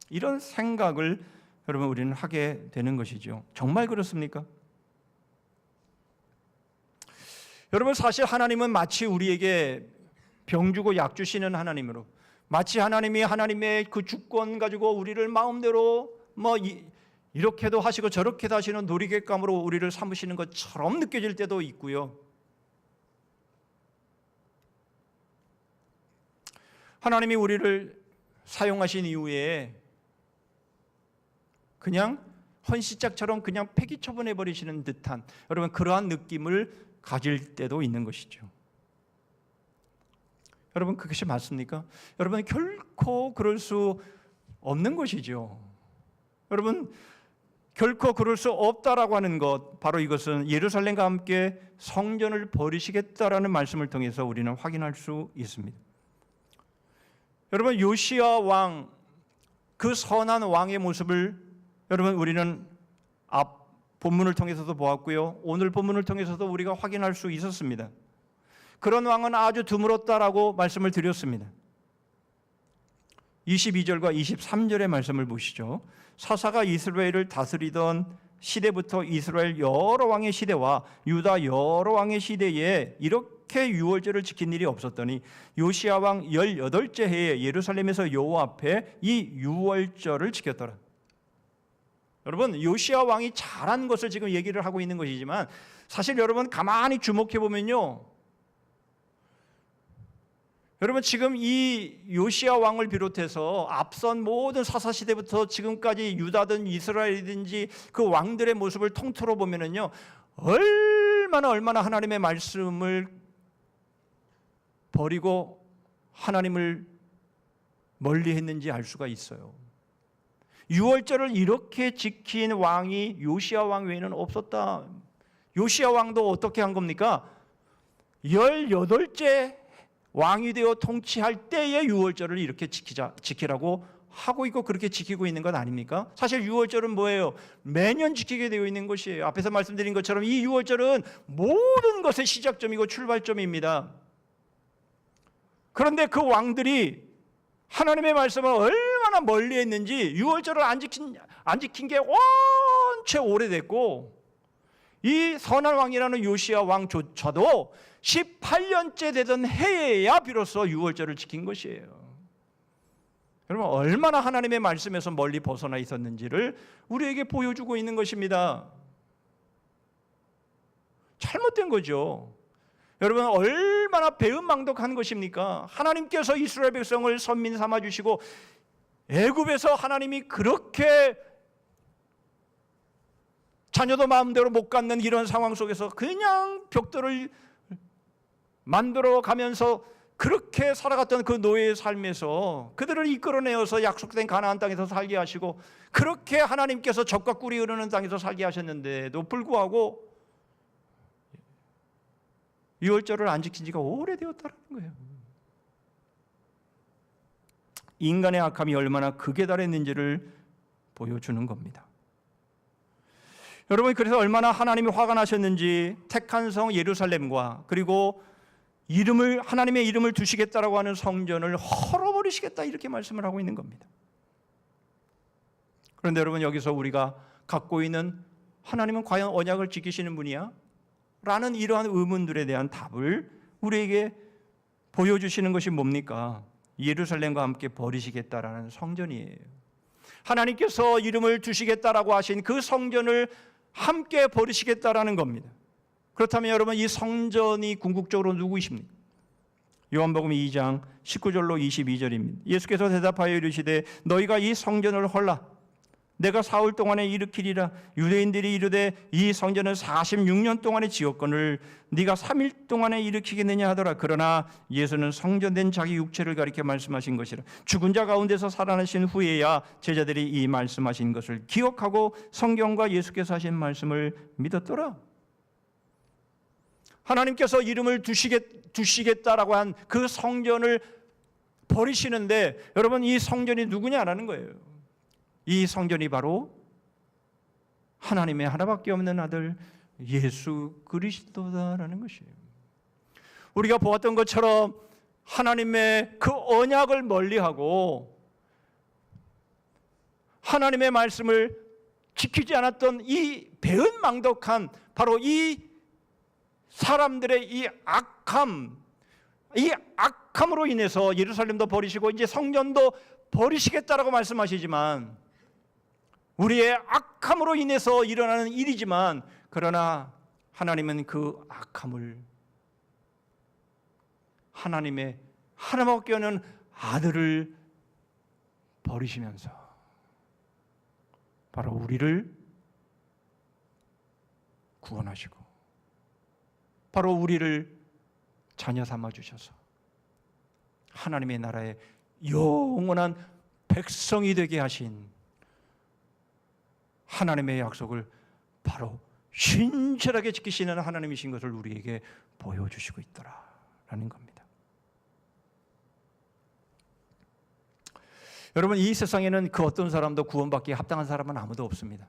[SPEAKER 1] 이런 생각을 여러분 우리는 하게 되는 것이죠. 정말 그렇습니까? 여러분, 사실 하나님은 마치 우리에게 병 주고 약 주시는 하나님으로, 마치 하나님이 하나님의 그 주권 가지고 우리를 마음대로 이렇게도 하시고 저렇게도 하시는 놀이객감으로 우리를 삼으시는 것처럼 느껴질 때도 있고요. 하나님이 우리를 사용하신 이후에 그냥 헌시짝처럼 그냥 폐기 처분해 버리시는 듯한, 여러분, 그러한 느낌을 가질 때도 있는 것이죠. 여러분, 그것이 맞습니까? 여러분, 결코 그럴 수 없는 것이죠. 여러분, 결코 그럴 수 없다라고 하는 것, 바로 이것은 예루살렘과 함께 성전을 버리시겠다라는 말씀을 통해서 우리는 확인할 수 있습니다. 여러분, 요시야 왕, 그 선한 왕의 모습을 여러분 우리는 앞 본문을 통해서도 보았고요, 오늘 본문을 통해서도 우리가 확인할 수 있었습니다. 그런 왕은 아주 드물었다라고 말씀을 드렸습니다. 22절과 23절의 말씀을 보시죠. 사사가 이스라엘을 다스리던 시대부터 이스라엘 여러 왕의 시대와 유다 여러 왕의 시대에 이렇게 유월절을 지킨 일이 없었더니 요시야 왕 18째 해에 예루살렘에서 여호와 앞에 이 유월절을 지켰더라. 여러분, 요시야 왕이 잘한 것을 지금 얘기를 하고 있는 것이지만 사실 여러분 가만히 주목해 보면요, 여러분 지금 이 요시야 왕을 비롯해서 앞선 모든 사사시대부터 지금까지 유다든 이스라엘이든지 그 왕들의 모습을 통틀어 보면은요, 얼마나 하나님의 말씀을 버리고 하나님을 멀리 했는지 알 수가 있어요. 유월절을 이렇게 지킨 왕이 요시야 왕 외에는 없었다. 요시야 왕도 어떻게 한 겁니까? 18째 왕이 되어 통치할 때에 유월절을 이렇게 지키라고 하고 있고 그렇게 지키고 있는 것 아닙니까? 사실 유월절은 뭐예요? 매년 지키게 되어 있는 것이에요. 앞에서 말씀드린 것처럼 이 유월절은 모든 것의 시작점이고 출발점입니다. 그런데 그 왕들이 하나님의 말씀을 얼마나 멀리 했는지 유월절을 안 지킨 게 원체 오래됐고, 이 선한 왕이라는 요시야 왕조차도 18년째 되던 해에야 비로소 유월절을 지킨 것이에요. 여러분 얼마나 하나님의 말씀에서 멀리 벗어나 있었는지를 우리에게 보여주고 있는 것입니다. 잘못된 거죠. 여러분 얼마나 배은망덕한 것입니까? 하나님께서 이스라엘 백성을 선민 삼아 주시고 애굽에서 하나님이 그렇게 자녀도 마음대로 못 갖는 이런 상황 속에서 그냥 벽돌을 만들어 가면서 그렇게 살아갔던 그 노예의 삶에서 그들을 이끌어내어서 약속된 가나안 땅에서 살게 하시고, 그렇게 하나님께서 젖과 꿀이 흐르는 땅에서 살게 하셨는데도 불구하고 유월절을 안 지킨 지가 오래되었다는 거예요. 인간의 악함이 얼마나 극에 달했는지를 보여주는 겁니다. 여러분 그래서 얼마나 하나님이 화가 나셨는지 택한 성 예루살렘과 그리고 하나님의 이름을 두시겠다라고 하는 성전을 헐어버리시겠다 이렇게 말씀을 하고 있는 겁니다. 그런데 여러분 여기서 우리가 갖고 있는 하나님은 과연 언약을 지키시는 분이야? 라는 이러한 의문들에 대한 답을 우리에게 보여주시는 것이 뭡니까? 예루살렘과 함께 버리시겠다라는 성전이에요. 하나님께서 이름을 두시겠다라고 하신 그 성전을 함께 버리시겠다라는 겁니다. 그렇다면 여러분 이 성전이 궁극적으로 누구이십니까? 요한복음 2장 19절로 22절입니다. 예수께서 대답하여 이르시되 너희가 이 성전을 헐라 내가 사흘 동안에 일으키리라. 유대인들이 이르되 이 성전은 46년 동안에 지었거늘 네가 3일 동안에 일으키겠느냐 하더라. 그러나 예수는 성전된 자기 육체를 가리켜 말씀하신 것이라. 죽은 자 가운데서 살아나신 후에야 제자들이 이 말씀하신 것을 기억하고 성경과 예수께서 하신 말씀을 믿었더라. 하나님께서 이름을 두시겠다라고 한 그 성전을 버리시는데 여러분 이 성전이 누구냐라는 거예요. 이 성전이 바로 하나님의 하나밖에 없는 아들 예수 그리스도다라는 것이에요. 우리가 보았던 것처럼 하나님의 그 언약을 멀리하고 하나님의 말씀을 지키지 않았던 이 배은망덕한 바로 이 사람들의 이 악함으로 인해서 예루살렘도 버리시고 이제 성전도 버리시겠다라고 말씀하시지만 우리의 악함으로 인해서 일어나는 일이지만 그러나 하나님은 그 악함을 하나님의 하나밖에 없는 아들을 버리시면서 바로 우리를 구원하시고 바로 우리를 자녀 삼아 주셔서 하나님의 나라의 영원한 백성이 되게 하신 하나님의 약속을 바로 신실하게 지키시는 하나님이신 것을 우리에게 보여주시고 있더라라는 겁니다. 여러분 이 세상에는 그 어떤 사람도 구원받기에 합당한 사람은 아무도 없습니다.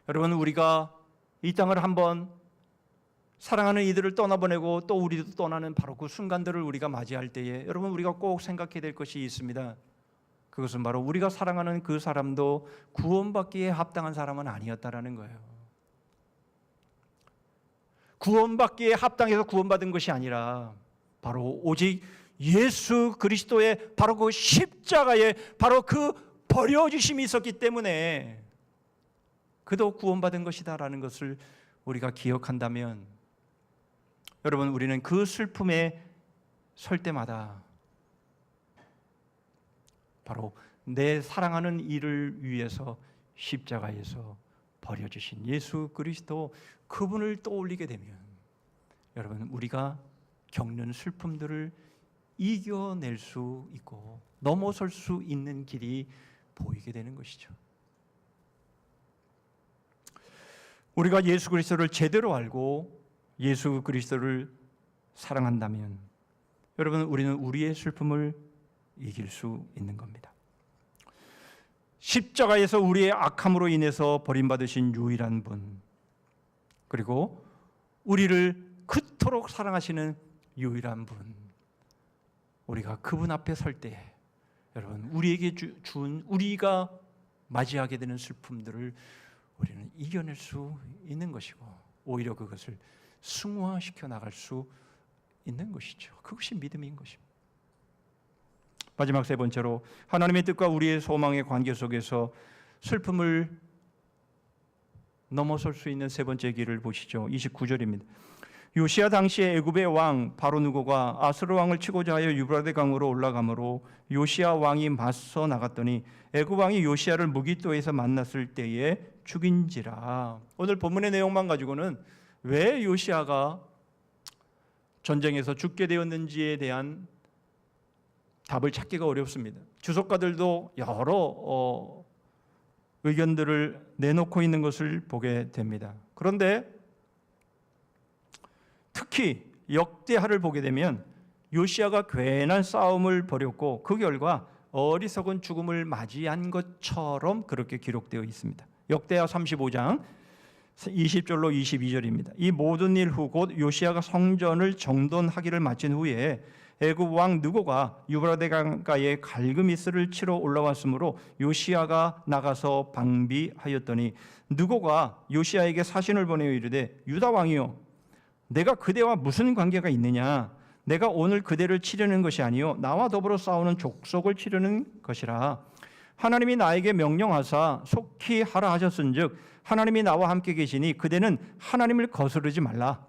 [SPEAKER 1] 여러분 우리가 이 땅을 한번 사랑하는 이들을 떠나보내고 또 우리도 떠나는 바로 그 순간들을 우리가 맞이할 때에 여러분 우리가 꼭 생각해야 될 것이 있습니다. 그것은 바로 우리가 사랑하는 그 사람도 구원받기에 합당한 사람은 아니었다라는 거예요. 구원받기에 합당해서 구원받은 것이 아니라 바로 오직 예수 그리스도의 바로 그 십자가에 바로 그 버려주심이 있었기 때문에 그도 구원받은 것이다라는 것을 우리가 기억한다면 여러분 우리는 그 슬픔의 설 때마다 바로 내 사랑하는 이를 위해서 십자가에서 버려주신 예수 그리스도, 그분을 떠올리게 되면 여러분, 우리가 겪는 슬픔들을 이겨낼 수 있고 넘어설 수 있는 길이 보이게 되는 것이죠. 우리가 예수 그리스도를 제대로 알고 예수 그리스도를 사랑한다면 여러분, 우리는 우리의 슬픔을 이길 수 있는 겁니다. 십자가에서 우리의 악함으로 인해서 버림받으신 유일한 분, 그리고 우리를 그토록 사랑하시는 유일한 분, 우리가 그분 앞에 설 때 여러분, 우리에게 준 우리가 맞이하게 되는 슬픔들을 우리는 이겨낼 수 있는 것이고 오히려 그것을 승화시켜 나갈 수 있는 것이죠. 그것이 믿음인 것입니다. 마지막 세 번째로, 하나님의 뜻과 우리의 소망의 관계 속에서 슬픔을 넘어설 수 있는 세 번째 길을 보시죠. 29절입니다. 요시야 당시에 애굽의 왕 바로누고가 아수르 왕을 치고자 하여 유브라데 강으로 올라가므로 요시야 왕이 맞서 나갔더니 애굽 왕이 요시야를 무깃도에서 만났을 때에 죽인지라. 오늘 본문의 내용만 가지고는 왜 요시야가 전쟁에서 죽게 되었는지에 대한 답을 찾기가 어렵습니다. 주석가들도 여러 의견들을 내놓고 있는 것을 보게 됩니다. 그런데 특히 역대하를 보게 되면 요시야가 괜한 싸움을 벌였고 그 결과 어리석은 죽음을 맞이한 것처럼 그렇게 기록되어 있습니다. 역대하 35장 20절로 22절입니다. 이 모든 일 후 곧 요시야가 성전을 정돈하기를 마친 후에 애굽 왕 느고가 유브라데 강가에 갈그미스를 치러 올라왔으므로 요시야가 나가서 방비하였더니 느고가 요시야에게 사신을 보내어 이르되 유다 왕이여, 내가 그대와 무슨 관계가 있느냐? 내가 오늘 그대를 치려는 것이 아니요 나와 더불어 싸우는 족속을 치려는 것이라. 하나님이 나에게 명령하사 속히 하라 하셨은즉 하나님이 나와 함께 계시니 그대는 하나님을 거스르지 말라.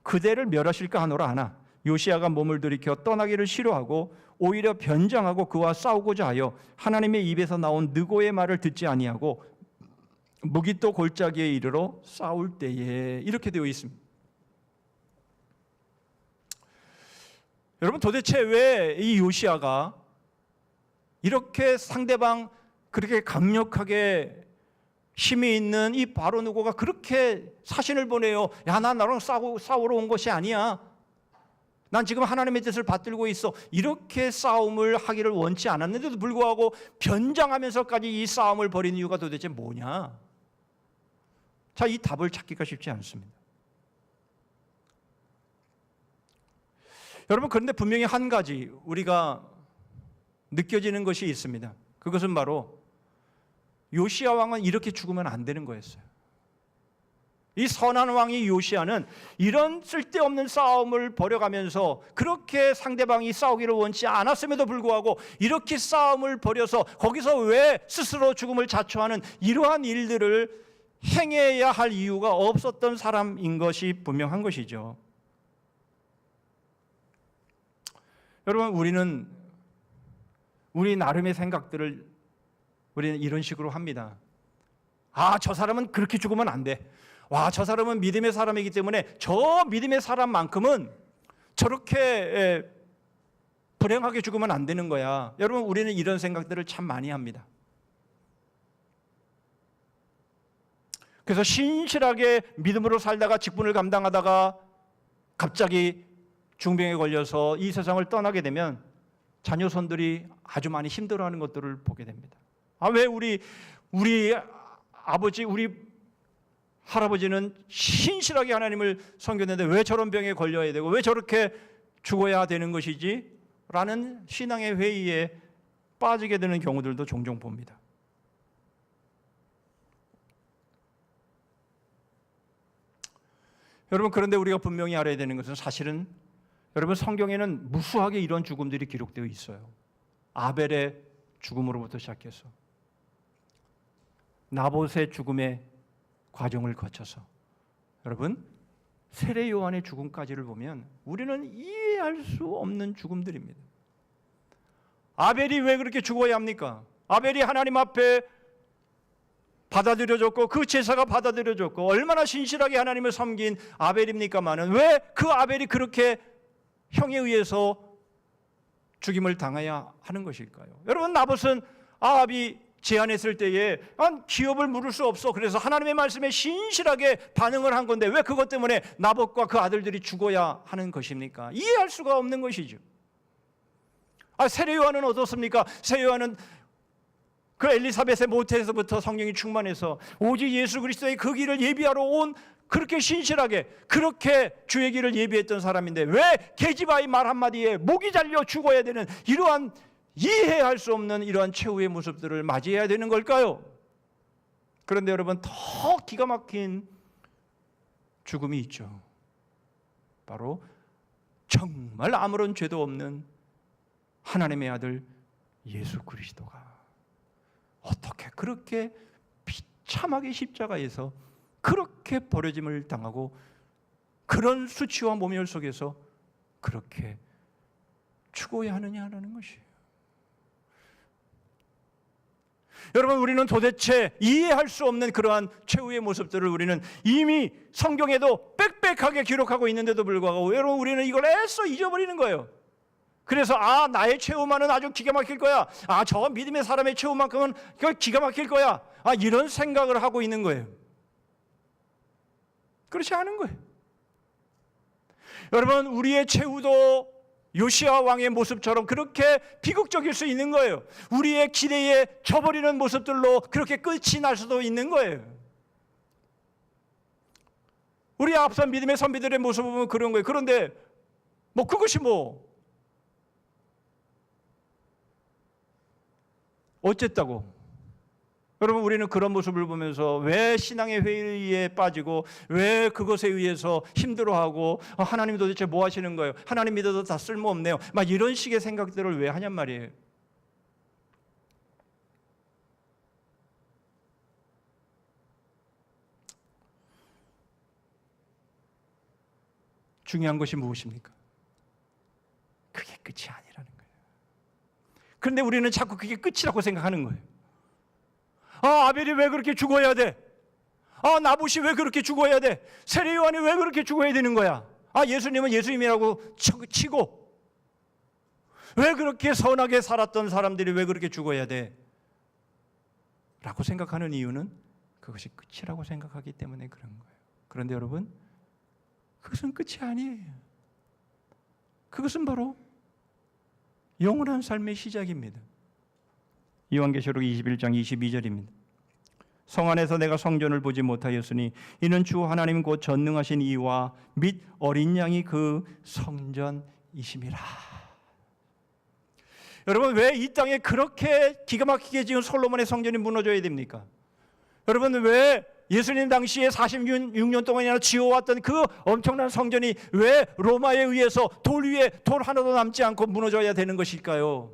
[SPEAKER 1] 그대를 멸하실까 하노라 하나 요시야가 몸을 들이켜 떠나기를 싫어하고 오히려 변장하고 그와 싸우고자 하여 하나님의 입에서 나온 느고의 말을 듣지 아니하고 무깃도 골짜기에 이르러 싸울 때에, 이렇게 되어 있습니다. 여러분, 도대체 왜 이 요시야가 이렇게 상대방 그렇게 강력하게 힘이 있는 이 바로누고가 그렇게 사신을 보내요? 야, 난 나랑 싸우러 온 것이 아니야. 난 지금 하나님의 뜻을 받들고 있어. 이렇게 싸움을 하기를 원치 않았는데도 불구하고 변장하면서까지 이 싸움을 벌인 이유가 도대체 뭐냐? 자, 이 답을 찾기가 쉽지 않습니다. 여러분, 그런데 분명히 한 가지 우리가 느껴지는 것이 있습니다. 그것은 바로 요시야 왕은 이렇게 죽으면 안 되는 거였어요. 이 선한 왕이 요시야는 이런 쓸데없는 싸움을 벌여가면서 그렇게 상대방이 싸우기를 원치 않았음에도 불구하고 이렇게 싸움을 벌여서 거기서 왜 스스로 죽음을 자초하는 이러한 일들을 행해야 할 이유가 없었던 사람인 것이 분명한 것이죠. 여러분, 우리 나름의 생각들을 우리는 이런 식으로 합니다. 아, 저 사람은 그렇게 죽으면 안 돼. 와, 저 사람은 믿음의 사람이기 때문에 저 믿음의 사람만큼은 저렇게 불행하게 죽으면 안 되는 거야. 여러분, 우리는 이런 생각들을 참 많이 합니다. 그래서 신실하게 믿음으로 살다가 직분을 감당하다가 갑자기 중병에 걸려서 이 세상을 떠나게 되면 자녀손들이 아주 많이 힘들어하는 것들을 보게 됩니다. 아, 왜 우리 아버지, 우리 할아버지는 신실하게 하나님을 섬겼는데 왜 저런 병에 걸려야 되고 왜 저렇게 죽어야 되는 것이지? 라는 신앙의 회의에 빠지게 되는 경우들도 종종 봅니다. 여러분, 그런데 우리가 분명히 알아야 되는 것은 사실은 여러분, 성경에는 무수하게 이런 죽음들이 기록되어 있어요. 아벨의 죽음으로부터 시작해서 나봇의 죽음의 과정을 거쳐서 여러분, 세례 요한의 죽음까지를 보면 우리는 이해할 수 없는 죽음들입니다. 아벨이 왜 그렇게 죽어야 합니까? 아벨이 하나님 앞에 받아들여졌고 그 제사가 받아들여졌고 얼마나 신실하게 하나님을 섬긴 아벨입니까마는 왜 그 아벨이 그렇게 형에 의해서 죽임을 당해야 하는 것일까요? 여러분, 나봇은 아합이 제안했을 때에 기업을 물을 수 없어. 그래서 하나님의 말씀에 신실하게 반응을 한 건데 왜 그것 때문에 나봇과 그 아들들이 죽어야 하는 것입니까? 이해할 수가 없는 것이죠. 세례 요한은 어떻습니까? 세례 요한은 그 엘리사벳의 모태에서부터 성령이 충만해서 오직 예수 그리스도의 그 길을 예비하러 온 그렇게 신실하게 그렇게 주의 길을 예비했던 사람인데 왜 계집아의 말 한마디에 목이 잘려 죽어야 되는 이러한 이해할 수 없는 이러한 최후의 모습들을 맞이해야 되는 걸까요? 그런데 여러분, 더 기가 막힌 죽음이 있죠. 바로 정말 아무런 죄도 없는 하나님의 아들 예수 그리스도가 어떻게 그렇게 비참하게 십자가에서 그렇게 버려짐을 당하고 그런 수치와 모멸 속에서 그렇게 죽어야 하느냐라는 것이에요. 여러분, 우리는 도대체 이해할 수 없는 그러한 최후의 모습들을 우리는 이미 성경에도 빽빽하게 기록하고 있는데도 불구하고 여러분, 우리는 이걸 애써 잊어버리는 거예요. 그래서 나의 최후만은 아주 기가 막힐 거야. 저 믿음의 사람의 최후만큼은 기가 막힐 거야. 이런 생각을 하고 있는 거예요. 그렇지 않은 거예요. 여러분, 우리의 최후도 요시아 왕의 모습처럼 그렇게 비극적일 수 있는 거예요. 우리의 기대에 져버리는 모습들로 그렇게 끝이 날 수도 있는 거예요. 우리 앞선 믿음의 선비들의 모습을 보면 그런 거예요. 그런데 그것이 어쨌다고? 여러분, 우리는 그런 모습을 보면서 왜 신앙의 회의에 빠지고 왜 그것에 의해서 힘들어하고 하나님 도대체 뭐 하시는 거예요? 하나님 믿어도 다 쓸모없네요. 막 이런 식의 생각들을 왜 하냔 말이에요. 중요한 것이 무엇입니까? 그게 끝이 아니라는 거예요. 그런데 우리는 자꾸 그게 끝이라고 생각하는 거예요. 아벨이 왜 그렇게 죽어야 돼? 나봇이 왜 그렇게 죽어야 돼? 세례 요한이 왜 그렇게 죽어야 되는 거야? 예수님은 예수님이라고 치고 왜 그렇게 선하게 살았던 사람들이 왜 그렇게 죽어야 돼? 라고 생각하는 이유는 그것이 끝이라고 생각하기 때문에 그런 거예요. 그런데 여러분, 그것은 끝이 아니에요. 그것은 바로 영원한 삶의 시작입니다. 요한계시록 21장 22절입니다. 성 안에서 내가 성전을 보지 못하였으니 이는 주 하나님 곧 전능하신 이와 및 어린 양이 그 성전이심이라. 여러분, 왜 이 땅에 그렇게 기가 막히게 지은 솔로몬의 성전이 무너져야 됩니까? 여러분, 왜 예수님 당시에 46년 동안이나 지어왔던 그 엄청난 성전이 왜 로마에 의해서 돌 위에 돌 하나도 남지 않고 무너져야 되는 것일까요?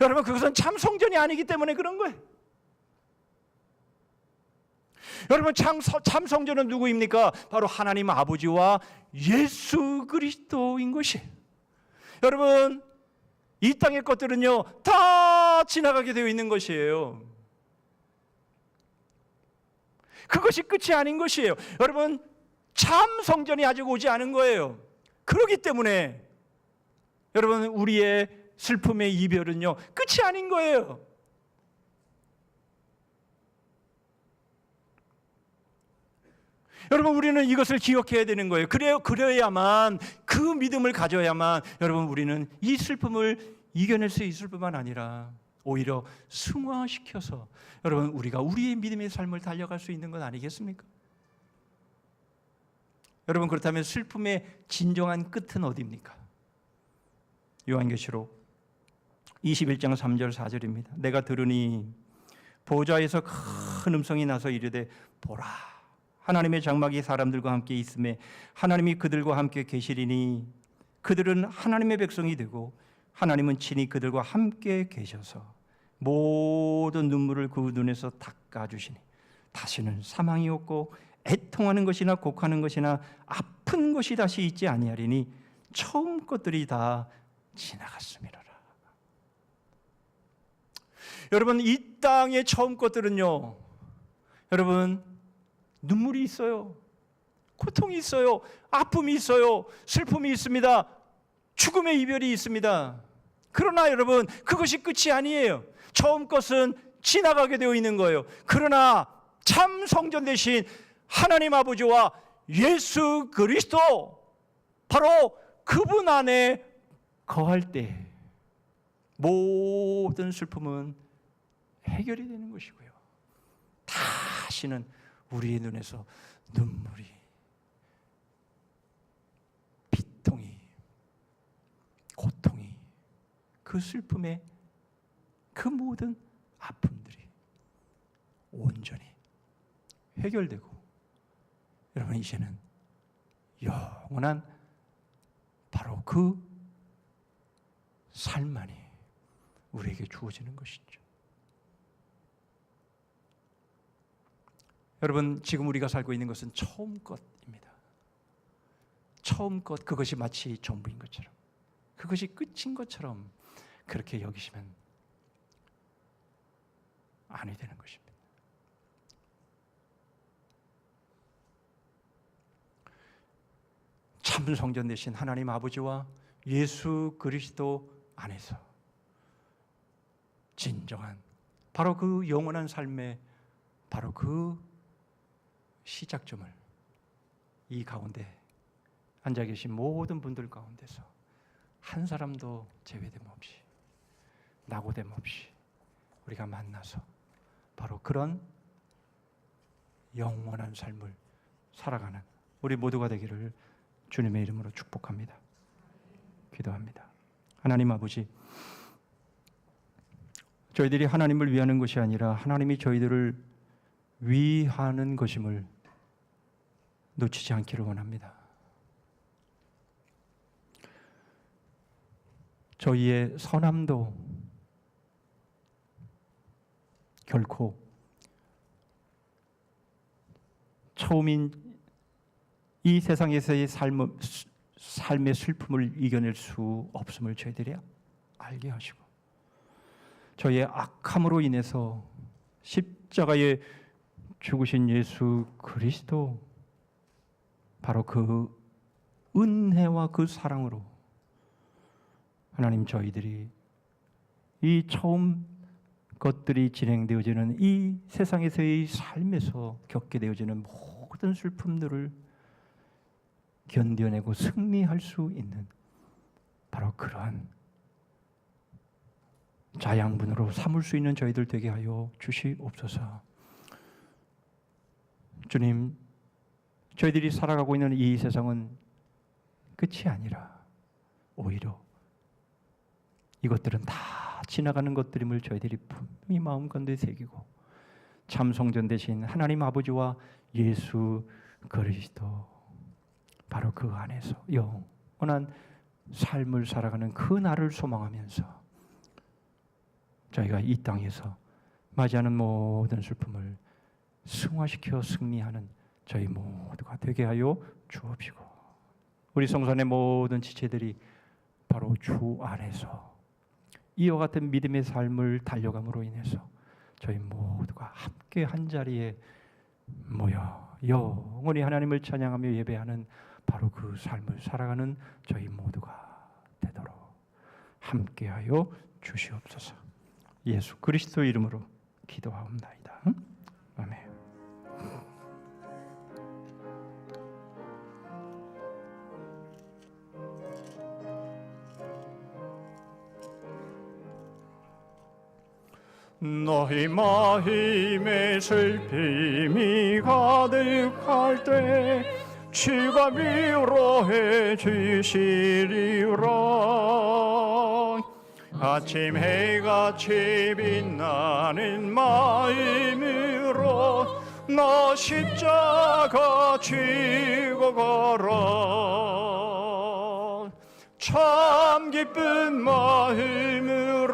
[SPEAKER 1] 여러분, 그것은 참 성전이 아니기 때문에 그런 거예요. 여러분, 참 성전은 누구입니까? 바로 하나님 아버지와 예수 그리스도인 것이에요. 여러분, 이 땅의 것들은요 다 지나가게 되어 있는 것이에요. 그것이 끝이 아닌 것이에요. 여러분, 참 성전이 아직 오지 않은 거예요. 그렇기 때문에 여러분, 우리의 슬픔의 이별은요 끝이 아닌 거예요. 여러분, 우리는 이것을 기억해야 되는 거예요. 그래야만, 그 믿음을 가져야만 여러분, 우리는 이 슬픔을 이겨낼 수 있을 뿐만 아니라 오히려 승화시켜서 여러분, 우리가 우리의 믿음의 삶을 달려갈 수 있는 것 아니겠습니까? 여러분, 그렇다면 슬픔의 진정한 끝은 어디입니까? 요한계시록 21장 3절 4절입니다. 내가 들으니 보좌에서 큰 음성이 나서 이르되 보라, 하나님의 장막이 사람들과 함께 있음에 하나님이 그들과 함께 계시리니 그들은 하나님의 백성이 되고 하나님은 친히 그들과 함께 계셔서 모든 눈물을 그 눈에서 닦아주시니 다시는 사망이 없고 애통하는 것이나 곡하는 것이나 아픔 깊은 곳이 다시 있지 아니하리니 처음 것들이 다 지나갔음이로라. 여러분, 이 땅의 처음 것들은요, 여러분, 눈물이 있어요, 고통이 있어요, 아픔이 있어요, 슬픔이 있습니다, 죽음의 이별이 있습니다. 그러나 여러분, 그것이 끝이 아니에요. 처음 것은 지나가게 되어 있는 거예요. 그러나 참 성전 되신 하나님 아버지와 예수 그리스도, 바로 그분 안에 거할 때 모든 슬픔은 해결이 되는 것이고요, 다시는 우리의 눈에서 눈물이, 비통이, 고통이, 그 슬픔의 그 모든 아픔들이 온전히 해결되고, 여러분, 이제는 영원한 바로 그 삶만이 우리에게 주어지는 것이죠. 여러분, 지금 우리가 살고 있는 것은 처음 것입니다. 처음 것, 그것이 마치 전부인 것처럼, 그것이 끝인 것처럼 그렇게 여기시면 아니 되는 것입니다. 참 성전 되신 하나님 아버지와 예수 그리스도 안에서 진정한 바로 그 영원한 삶의 바로 그 시작점을 이 가운데 앉아 계신 모든 분들 가운데서 한 사람도 제외됨 없이, 낙오됨 없이 우리가 만나서 바로 그런 영원한 삶을 살아가는 우리 모두가 되기를 주님의 이름으로 축복합니다. 기도합니다. 하나님 아버지, 저희들이 하나님을 위하는 것이 아니라 하나님이 저희들을 위하는 것임을 놓치지 않기를 원합니다. 저희의 선함도 결코 처음인 이 세상에서의 삶의 슬픔을 이겨낼 수 없음을 저희들이 알게 하시고, 저희의 악함으로 인해서 십자가에 죽으신 예수 그리스도, 바로 그 은혜와 그 사랑으로 하나님, 저희들이 이 처음 것들이 진행되어지는 이 세상에서의 삶에서 겪게 되어지는 모든 슬픔들을 견뎌내고 승리할 수 있는 바로 그러한 자양분으로 삼을 수 있는 저희들 되게 하여 주시옵소서. 주님, 저희들이 살아가고 있는 이 세상은 끝이 아니라 오히려 이것들은 다 지나가는 것들임을 저희들이 분명히 마음 가운데 새기고, 참 성전 되신 하나님 아버지와 예수 그리스도, 바로 그 안에서 영원한 삶을 살아가는 그 날을 소망하면서 저희가 이 땅에서 맞이하는 모든 슬픔을 승화시켜 승리하는 저희 모두가 되게 하여 주옵시고, 우리 성산의 모든 지체들이 바로 주 안에서 이와 같은 믿음의 삶을 달려감으로 인해서 저희 모두가 함께 한 자리에 모여 영원히 하나님을 찬양하며 예배하는 바로 그 삶을 살아가는 저희 모두가 되도록 함께하여 주시옵소서. 예수 그리스도 이름으로 기도하옵나이다. 아멘. 너희 마음에 슬픔이 가득할 때 주가 위로해 주시리라. 아침 해같이 빛나는 마음으로 나 십자가 지고 가라. 참 기쁜 마음으로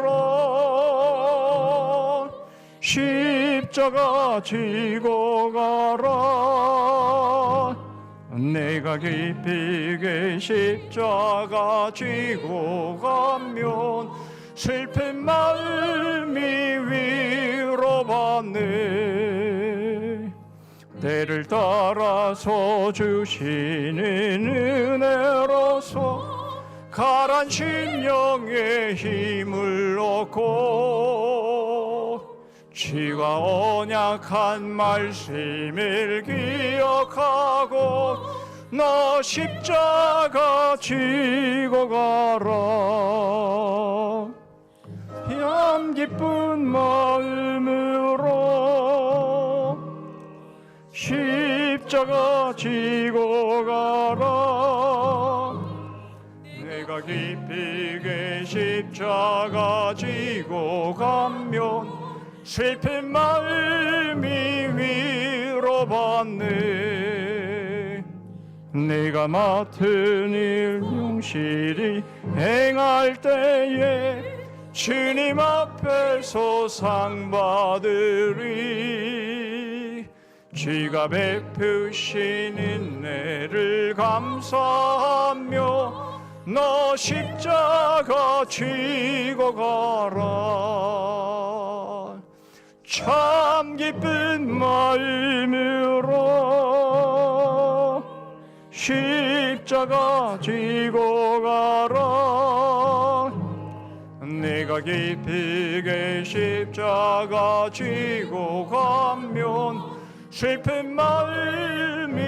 [SPEAKER 1] 십자가 지고 가라. 내가 깊이 십자가 지고 가면 슬픈 마음이 위로받네. 때를 따라서 주시는 은혜로서 가란 심령에 힘을 얻고 지가 언약한 말씀을 기억하고 너 십자가 지고 가라. 참 기쁜 마음으로 십자가 지고 가라. 내가 깊이 십자가 지고 가면 슬픈 마음이 위로받네. 내가 맡은 일 용실히 행할 때에 주님 앞에서 상 받으리. 주가 베푸신 은혜를 감사하며 너 십자가 지고 가라. 참 기쁜 마음으로 십자가 지고 가라. 내가 깊이 십자가 지고 가면 슬픈 마음이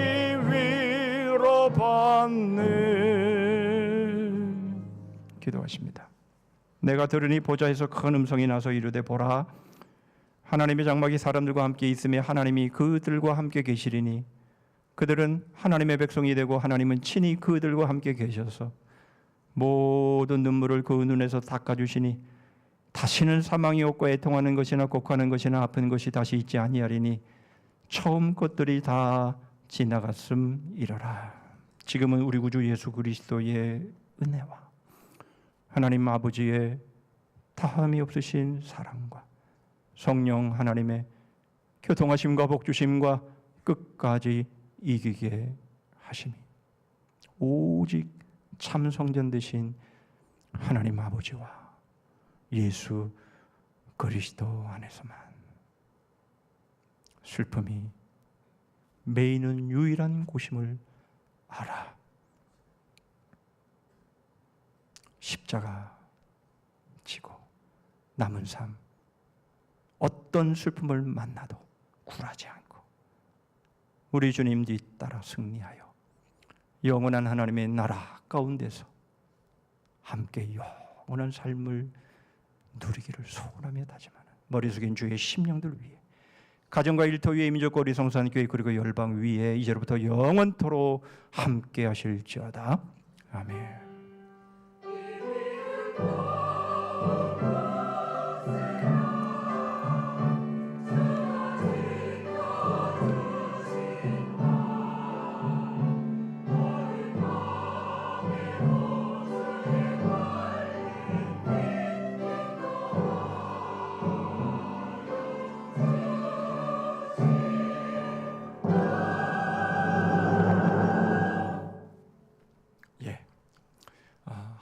[SPEAKER 1] 위로받네. 기도하십니다. 내가 들으니 보좌에서 큰 음성이 나서 이르되 보라, 하나님의 장막이 사람들과 함께 있으며 하나님이 그들과 함께 계시리니 그들은 하나님의 백성이 되고 하나님은 친히 그들과 함께 계셔서 모든 눈물을 그 눈에서 닦아주시니 다시는 사망이 없고 애통하는 것이나 곡하는 것이나 아픈 것이 다시 있지 아니하리니 처음 것들이 다 지나갔음이러라. 지금은 우리 구주 예수 그리스도의 은혜와 하나님 아버지의 다함이 없으신 사랑과 성령 하나님의 교통하심과 복주심과 끝까지 이기게 하심이 오직 참 성전 되신 하나님 아버지와 예수 그리스도 안에서만 슬픔이 매이는 유일한 곳임을 알아. 십자가 지고 남은 삶 어떤 슬픔을 만나도 굴하지 않고 우리 주님 뒤따라 승리하여 영원한 하나님의 나라 가운데서 함께 영원한 삶을 누리기를 소원하며 다짐하는 머리 숙인 주의 심령들 위해 가정과 일터 위에 민족 거리 성산 교회 그리고 열방 위에 이제로부터 영원토록 함께 하실지어다. 아멘.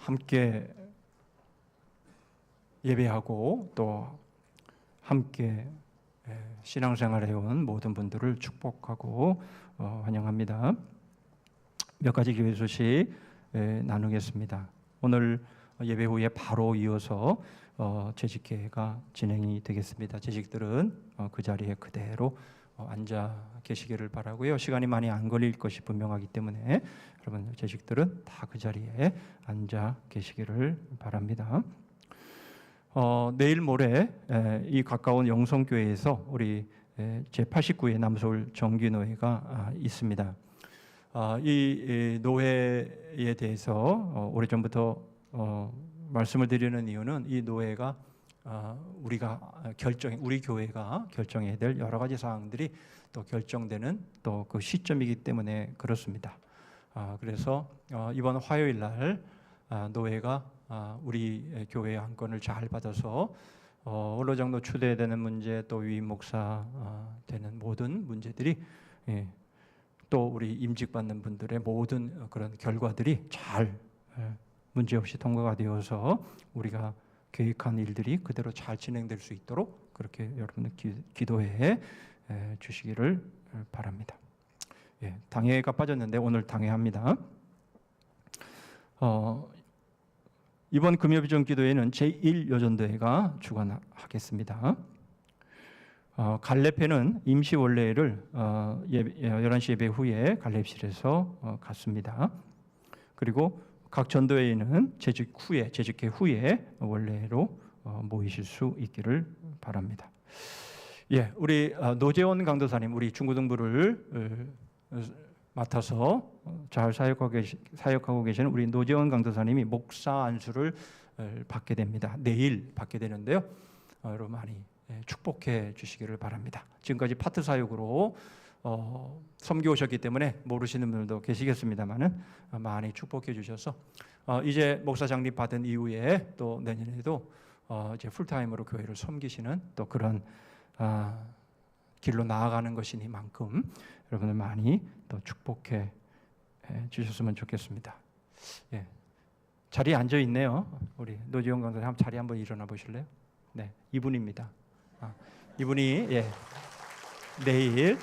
[SPEAKER 1] 함께 예배하고 또 함께 신앙생활 해온 모든 분들을 축복하고 환영합니다. 몇 가지 기회 소식 나누겠습니다. 오늘 예배 후에 바로 이어서 재직회가 진행이 되겠습니다. 재직들은 그 자리에 그대로 앉아 계시기를 바라고요. 시간이 많이 안 걸릴 것이 분명하기 때문에 여러분 재직들은 다 그 자리에 앉아 계시기를 바랍니다. 내일 모레 이 가까운 영성교회에서 우리 제89회 남서울 정기노회가 있습니다. 이 노회에 대해서 오래전부터 말씀을 드리는 이유는 이 노회가 우리 교회가 결정해야 될 여러 가지 사항들이 또 결정되는 또 그 시점이기 때문에 그렇습니다. 그래서 이번 화요일 날 노회가 우리 교회의 안건을 잘 받아서 원로장로 추대되는 문제 또 위임 목사 되는 모든 문제들이 또 우리 임직받는 분들의 모든 그런 결과들이 잘 문제없이 통과가 되어서 우리가 계획한 일들이 그대로 잘 진행될 수 있도록 그렇게 여러분들 기도해 주시기를 바랍니다. 예, 당회가 빠졌는데 오늘 당회합니다. 이번 금요비전 기도회는 제1여전도회가 주관하겠습니다. 갈렙회는 임시 원례를 11시 예배 후에 갈렙실에서 갖습니다. 그리고 각 전도회는 재직회 후에 원래로 모이실 수 있기를 바랍니다. 예, 우리 노재원 강도사님, 우리 중고등부를 맡아서 잘 사역하고 계시는 우리 노재원 강도사님이 목사 안수를 받게 됩니다. 내일 받게 되는데요. 여러분 많이 축복해 주시기를 바랍니다. 지금까지 파트 사역으로 섬겨 오셨기 때문에 모르시는 분들도 계시겠습니다만은 많이 축복해 주셔서 이제 목사 장립 받은 이후에 또 내년에도 이제 풀타임으로 교회를 섬기시는 또 그런 길로 나아가는 것이니만큼 여러분들 많이 또 축복해 주셨으면 좋겠습니다. 예. 자리에 앉아 있네요. 우리 노지영 강사님 한번 자리 한번 일어나 보실래요? 네, 이분입니다. 이분이 내일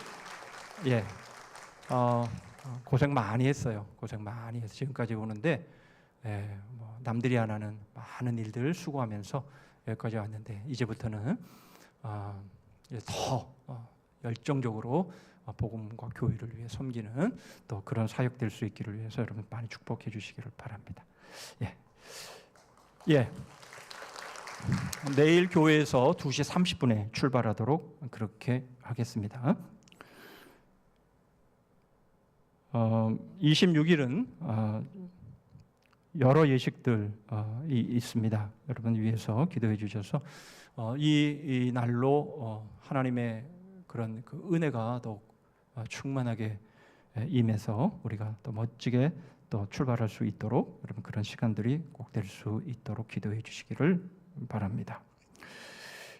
[SPEAKER 1] 고생 많이 했어요. 고생 많이 해서 지금까지 오는데 뭐 남들이 안 하는 많은 일들 수고하면서 여기까지 왔는데 이제부터는 더 열정적으로 복음과 교회를 위해 섬기는 또 그런 사역 될 수 있기를 위해서 여러분 많이 축복해 주시기를 바랍니다. 내일 교회에서 2시 30분에 출발하도록 그렇게 하겠습니다. 26일은 여러 예식들이 있습니다. 여러분 위해서 기도해 주셔서 이 날로 하나님의 그런 그 은혜가 더욱 충만하게 임해서 우리가 또 멋지게 또 출발할 수 있도록 여러분 그런 시간들이 꼭 될 수 있도록 기도해 주시기를 바랍니다.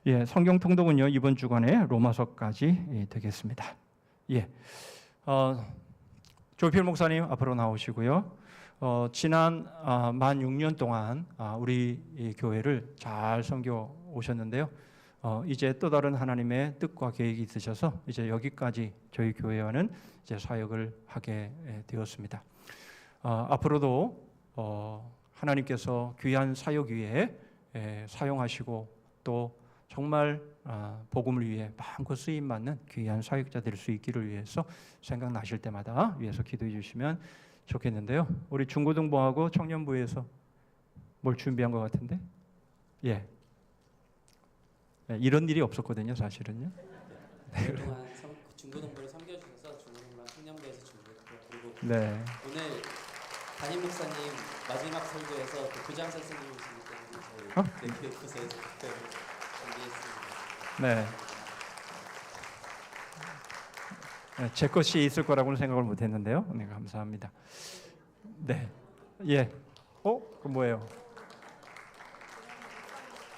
[SPEAKER 1] 예, 성경 통독은요 이번 주간에 로마서까지 되겠습니다. 예, 조필 목사님 앞으로 나오시고요. 지난 만 6년 동안 우리 이 교회를 잘 섬겨 오셨는데요. 이제 또 다른 하나님의 뜻과 계획이 있으셔서 이제 여기까지 저희 교회와는 이제 사역을 하게 되었습니다. 앞으로도 하나님께서 귀한 사역 위에 사용하시고 또 정말 복음을 위해 마음껏 쓰임 받는 귀한 사역자 될 수 있기를 위해서 생각나실 때마다 위해서 기도해 주시면 좋겠는데요. 우리 중고등부하고 청년부에서 뭘 준비한 것 같은데, 이런 일이 없었거든요, 사실은요.
[SPEAKER 4] 그동안 중고등부를 섬겨주셔서 중고등부랑 청년부에서 준비했고요. 그리고
[SPEAKER 1] 네.
[SPEAKER 4] 오늘 담임 목사님 마지막 설교에서 그 교장 선생님이시기 때문에 저희 교회부서에서 특별히 준비했습니다.
[SPEAKER 1] 네. 제 것이 있을 거라고는 생각을 못했는데요. 네, 감사합니다. 네, 그 뭐예요?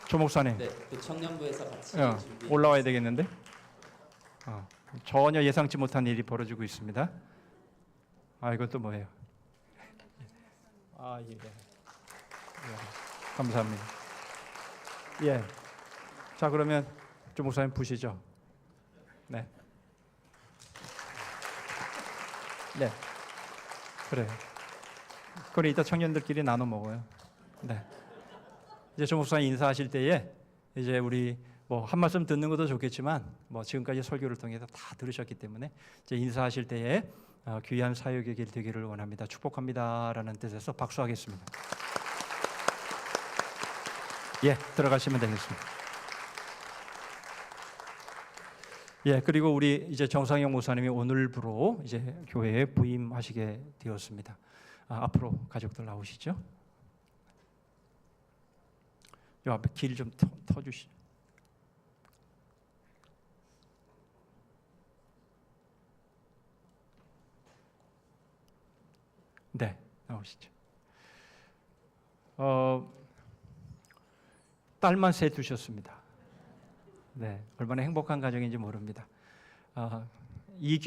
[SPEAKER 1] 조 목사님.
[SPEAKER 4] 네, 그 청년부에서 같이
[SPEAKER 1] 올라와야 되겠는데? 전혀 예상치 못한 일이 벌어지고 있습니다. 이것도 뭐예요? 감사합니다. 자, 그러면 조 목사님 부시죠. 네. 네. 그래요. 그걸 이따 청년들끼리 나눠 먹어요. 네. 이제 조 목사님 인사하실 때에 이제 우리 뭐 한 말씀 듣는 것도 좋겠지만 뭐 지금까지 설교를 통해서 다 들으셨기 때문에 이제 인사하실 때에 귀한 사역의 길 되기를 원합니다. 축복합니다라는 뜻에서 박수하겠습니다. 들어가시면 되겠습니다. 그리고 우리 이제 정상영 목사님이 오늘부로 이제 교회에 부임하시게 되었습니다. 앞으로 가족들 나오시죠. 요 앞에 길 좀 터주시죠. 네, 나오시죠. 딸만 셋 두셨습니다. 네, 얼마나 행복한 가정인지 모릅니다. 이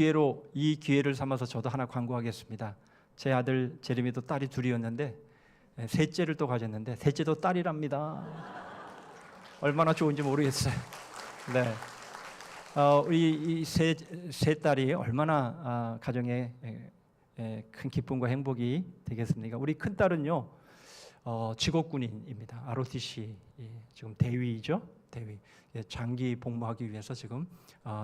[SPEAKER 1] 기회를 삼아서 저도 하나 광고하겠습니다. 제 아들 제레미도 딸이 둘이었는데 셋째를 또 가졌는데 셋째도 딸이랍니다. 얼마나 좋은지 모르겠어요. 네, 우리 이 세 딸이 얼마나 가정에 큰 기쁨과 행복이 되겠습니까? 우리 큰 딸은요 직업군인입니다. ROTC 지금 대위죠. 대위 장기 복무하기 위해서 지금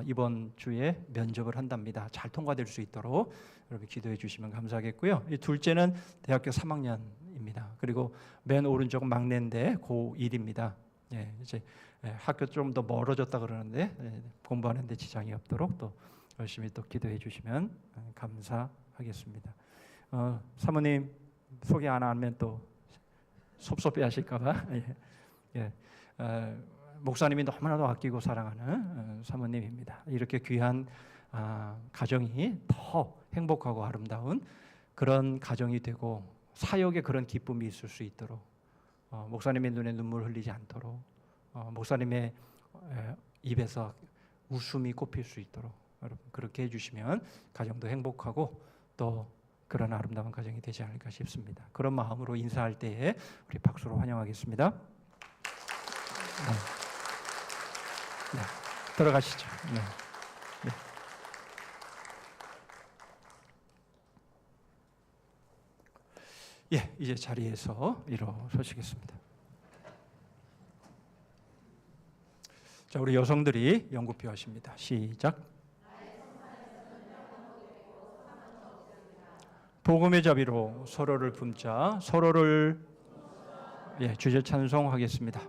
[SPEAKER 1] 이번 주에 면접을 한답니다. 잘 통과될 수 있도록 여러분 기도해 주시면 감사하겠고요. 이 둘째는 대학교 3학년입니다. 그리고 맨 오른쪽은 막내인데 고1입니다. 이제 학교 좀 더 멀어졌다 그러는데 공부하는데 지장이 없도록 또 열심히 또 기도해 주시면 감사하겠습니다. 사모님 소개 안 하면 또 섭섭해하실까봐 목사님이 너무나도 아끼고 사랑하는 사모님입니다. 이렇게 귀한 가정이 더 행복하고 아름다운 그런 가정이 되고 사역에 그런 기쁨이 있을 수 있도록 목사님의 눈에 눈물 흘리지 않도록 목사님의 입에서 웃음이 꼽힐 수 있도록 여러분 그렇게 해주시면 가정도 행복하고 또 그런 아름다운 가정이 되지 않을까 싶습니다. 그런 마음으로 인사할 때에 우리 박수로 환영하겠습니다. 네, 들어가시죠. 네. 예, 이제 자리에서 일어서시겠습니다. 자, 우리 여성들이 연구표 하십니다. 시작. 복음의 자비로 서로를 품자. 서로를 주제 찬송하겠습니다.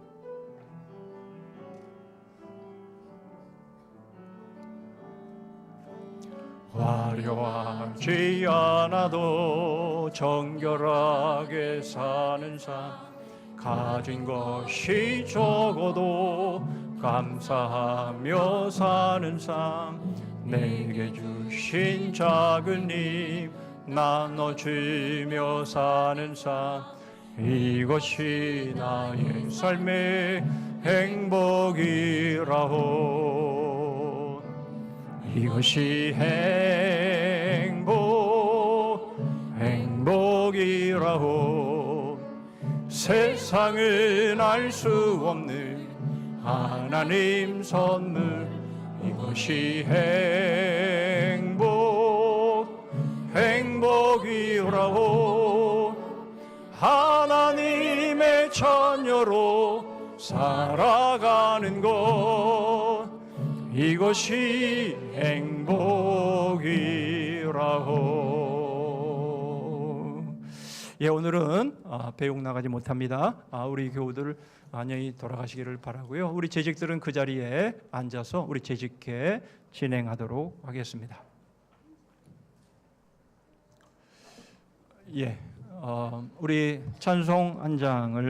[SPEAKER 1] 화려하지 않아도 정결하게 사는 삶, 가진 것이 적어도 감사하며 사는 삶, 내게 주신 작은 힘 나눠주며 사는 삶, 이것이 나의 삶의 행복이라오. 이것이 행복이라오. 세상은 알 수 없는 하나님 선물, 이것이 행복이라오. 하나님의 자녀로 살아가는 것, 이것이 행복이라오. 오늘은 배웅 나가지 못합니다. 우리 교우들 안녕히 돌아가시기를 바라고요. 우리 재직들은 그 자리에 앉아서 우리 재직회 진행하도록 하겠습니다. 우리 찬송 한 장을